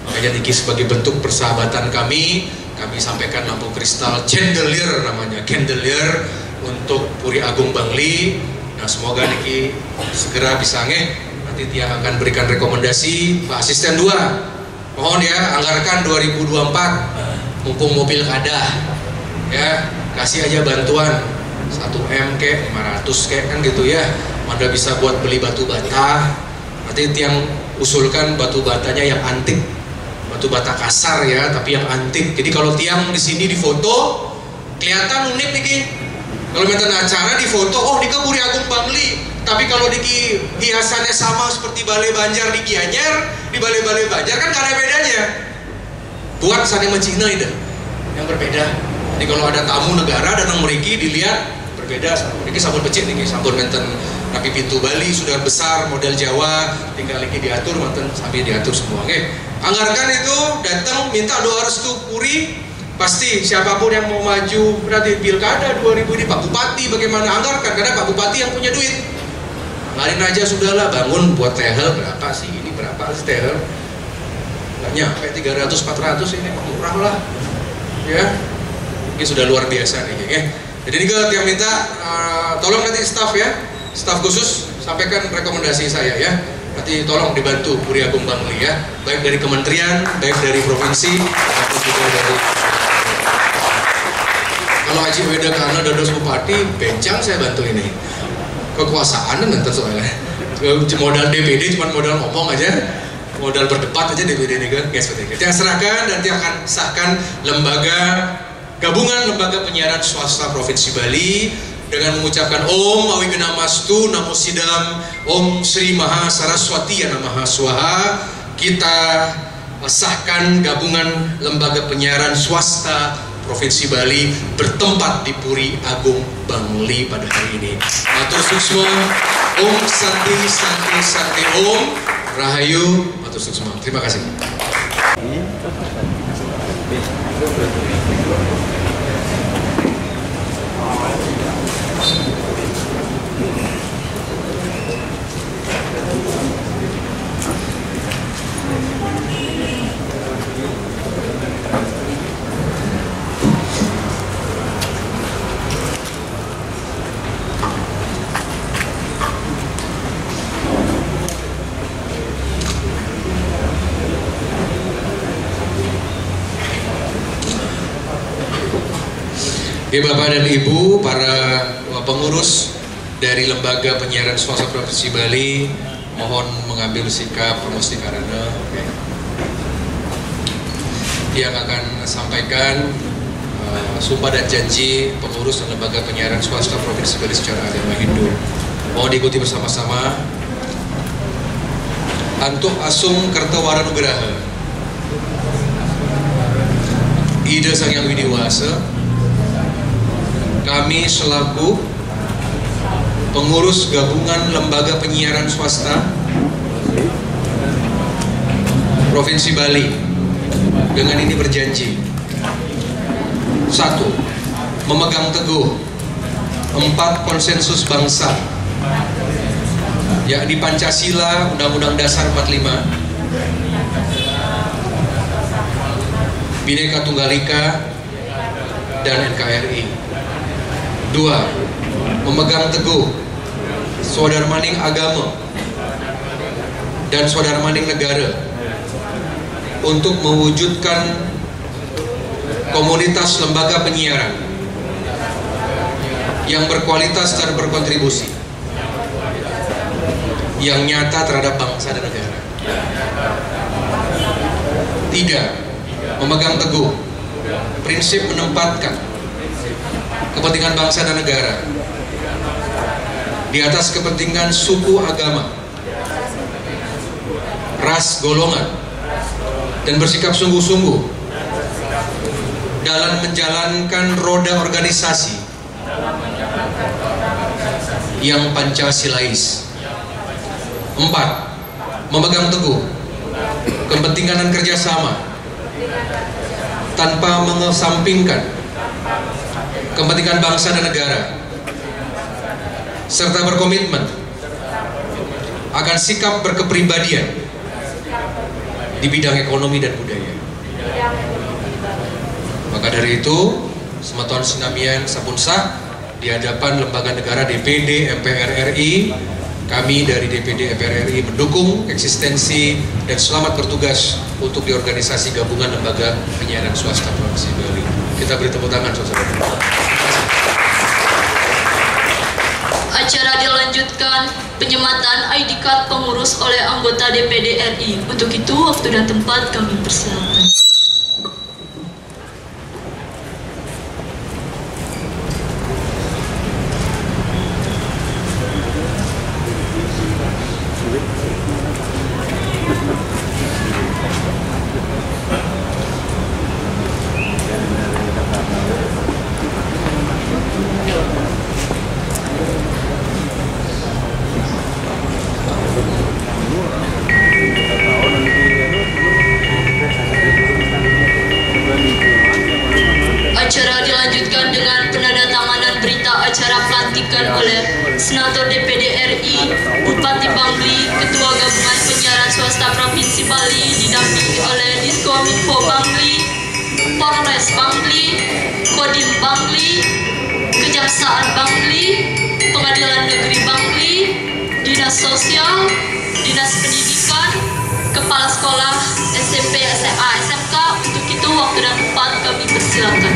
Makanya niki sebagai bentuk persahabatan kami sampaikan lampu kristal chandelier namanya, chandelier untuk Puri Agung Bangli. Nah, semoga niki segera bisa nanti dia akan berikan rekomendasi Pak Asisten 2. Mohon ya, anggarkan 2024 mumpung mobil kada. Ya, kasih aja bantuan 1M kek, 500 kek kan gitu ya. Anda bisa buat beli batu bata. Nanti tiang usulkan batu batanya yang antik. Batu bata kasar ya, tapi yang antik. Jadi kalau tiang di sini di foto kelihatan unik nih. Kalau minta acara di foto, oh ini Puri Agung Bangli. Tapi kalau niki hiasannya sama seperti Balai Banjar di Gianyar, di Balai Banjar kan gak ada bedanya. Buat sana Cina itu yang berbeda. Jadi kalau ada tamu negara datang meriki dilihat berbeda. Niki sampun becik niki, sampun menten tapi pintu Bali sudah besar model Jawa, tinggal lagi diatur manten sampai diatur semua. Oke. Anggarkan itu, datang minta doa restu Puri. Pasti siapapun yang mau maju berarti pilkada 2000 ini Pak Bupati bagaimana anggarkan, karena Pak Bupati yang punya duit. Ngarin aja sudahlah, bangun buat tehel berapa sih, ini berapa sih tehel, nggak nyampe 300-400 ini murah lah ya, ini sudah luar biasa nih ya. Jadi ini yang minta tolong nanti staf ya, staf khusus sampaikan rekomendasi saya ya, nanti tolong dibantu Puri Agung Bangli ya, baik dari kementerian, baik dari provinsi maupun juga dari kalau Haji Weda karena dados bupati bencang saya bantu ini. Kekuasaan nanti soalnya modal DPD cuma modal ngomong aja, modal berdebat aja DPD ini kan, guys seperti itu. Yang serahkan nanti akan sahkan lembaga gabungan lembaga penyiaran swasta Provinsi Bali dengan mengucapkan Om Awigena Mastu Namo Sidam Om Sri Maha Saraswati Namaha Swaha. Kita sahkan gabungan lembaga penyiaran swasta Provinsi Bali bertempat di Puri Agung Bangli pada hari ini. Matur suksma, Om Santi Santi Santi Om Rahayu, matur suksma. Terima kasih. Ya Bapak dan Ibu, para pengurus dari Lembaga Penyiaran Swasta Provinsi Bali, mohon mengambil sikap promosi karena yang akan sampaikan sumpah dan janji pengurus dan Lembaga Penyiaran Swasta Provinsi Bali secara agama Hindu. Mohon diikuti bersama-sama. Antuk Asung Kertawaranugraha, Ida Sang Yang Widiwasa, kami selaku pengurus gabungan Lembaga Penyiaran Swasta Provinsi Bali dengan ini berjanji: 1. Memegang teguh 4 konsensus bangsa, yakni Pancasila, Undang-Undang Dasar 45, Bhinneka Tunggal Ika, dan NKRI. 2. Memegang teguh Swadharmaning agama dan Swadharmaning negara untuk mewujudkan komunitas lembaga penyiaran yang berkualitas dan berkontribusi yang nyata terhadap bangsa dan negara. 3. Memegang teguh prinsip menempatkan kepentingan bangsa dan negara di atas kepentingan suku, agama, ras, golongan, dan bersikap sungguh-sungguh dalam menjalankan roda organisasi yang Pancasilais. 4. Memegang teguh kepentingan dan kerjasama tanpa mengesampingkan kepentingan bangsa dan negara, serta berkomitmen akan sikap berkepribadian di bidang ekonomi dan budaya. Maka dari itu, sematoan sinamian sampun sah di hadapan lembaga negara DPD MPR RI, kami dari DPD MPR RI mendukung eksistensi dan selamat bertugas untuk di organisasi gabungan lembaga penyiaran swasta Provinsi Bali. Kita beri tepuk tangan, saudara. Acara dilanjutkan penyematan ID card pengurus oleh anggota DPD RI. Untuk itu, waktu dan tempat kami persilakan. Acara dilanjutkan dengan penandatanganan berita acara pelantikan oleh Senator DPD RI, Bupati Bangli, Ketua Gabungan Penyiaran Swasta Provinsi Bali, didampingi oleh Diskominfo Bangli, Polres Bangli, Kodim Bangli, Kejaksaan Bangli, Pengadilan Negeri Bangli, Dinas Sosial, Dinas Pendidikan, Kepala Sekolah SMP, SMA, SMK. Untuk itu, waktu dan tempat kami persilakan.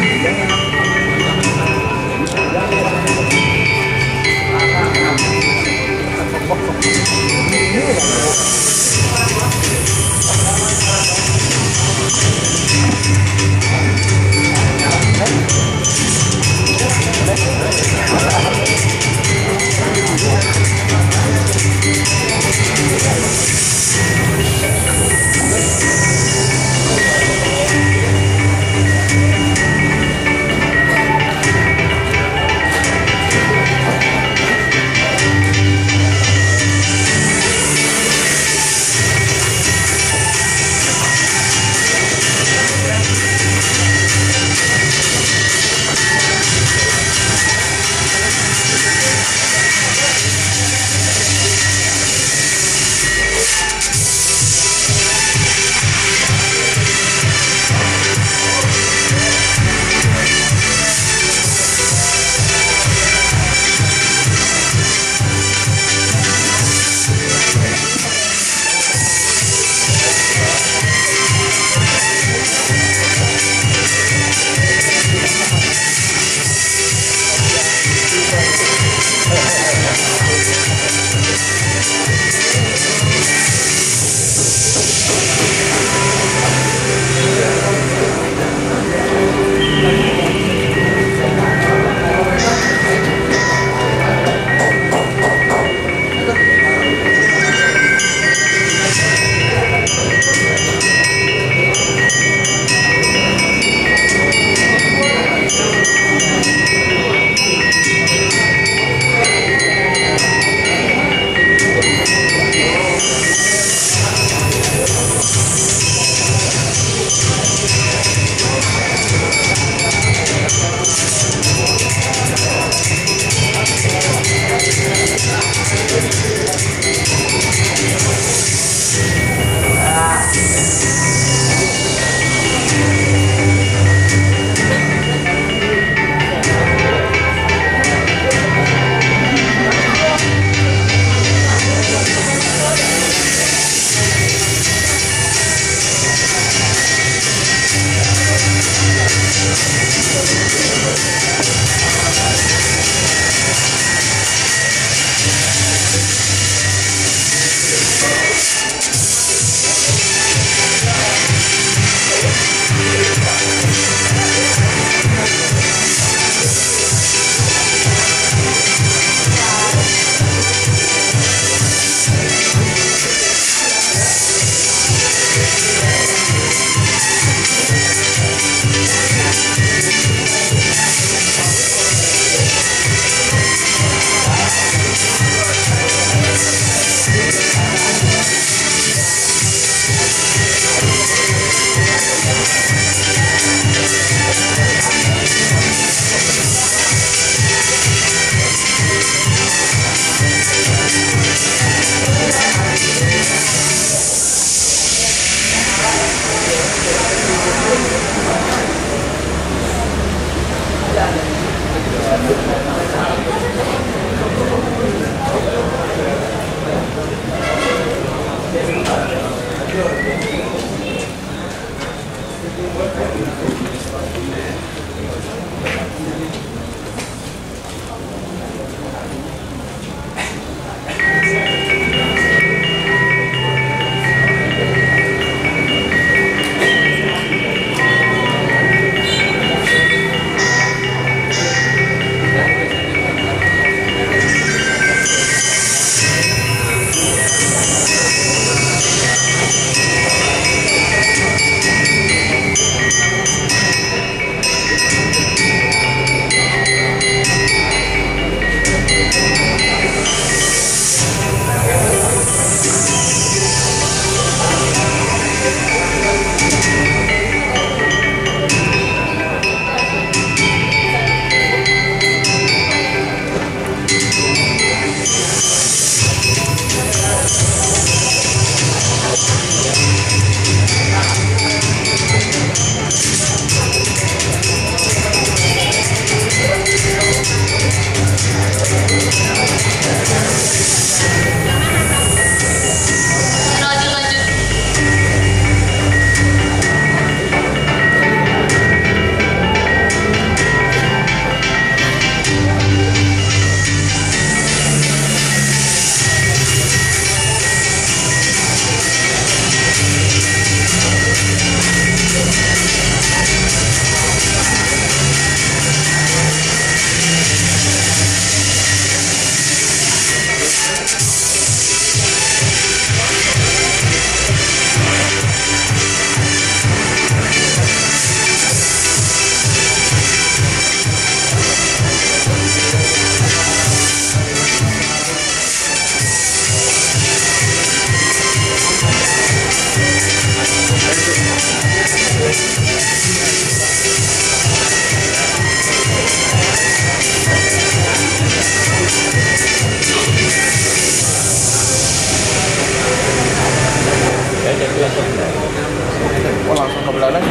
Oh, langsung ke belakang?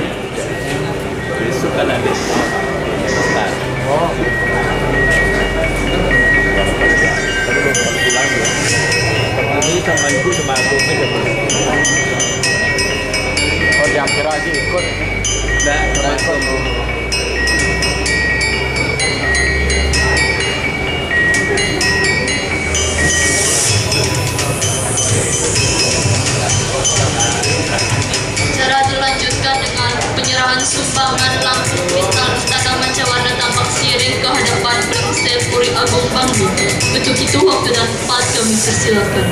Besok kan habis. Oh. Pulang ya. Ini sama ibu sama aku aja. Oh, dihampir aja ikut. Enggak, ikut. Acara dilanjutkan dengan penyerahan sumbangan lampu kristal Istana Mancawarna tampak sirih ke hadapan Prinsip Puri Agung Bangli. Untuk itu waktu dan tempat kami persilakan.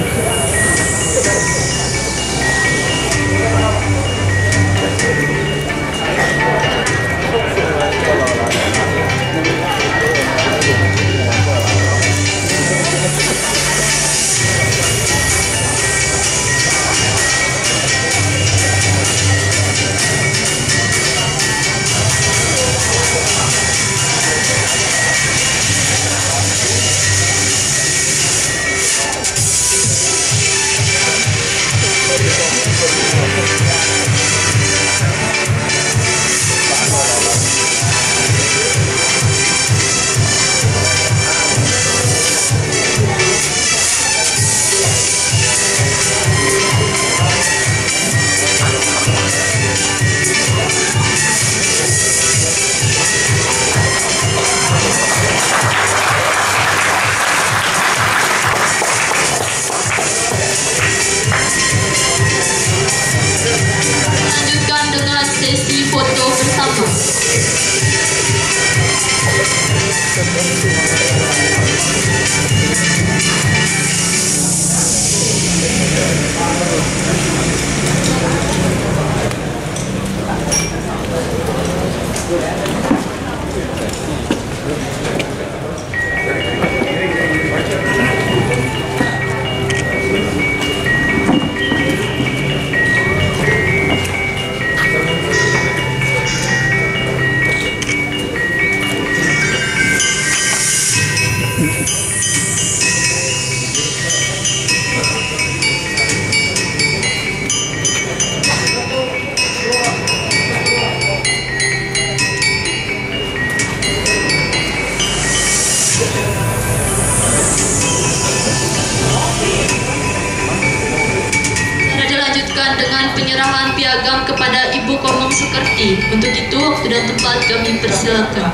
Dengan penyerahan piagam kepada Ibu Komang Sukerti. Untuk itu, waktu dan tempat kami persilakan.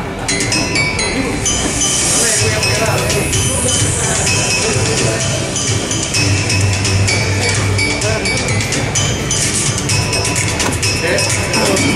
Oke.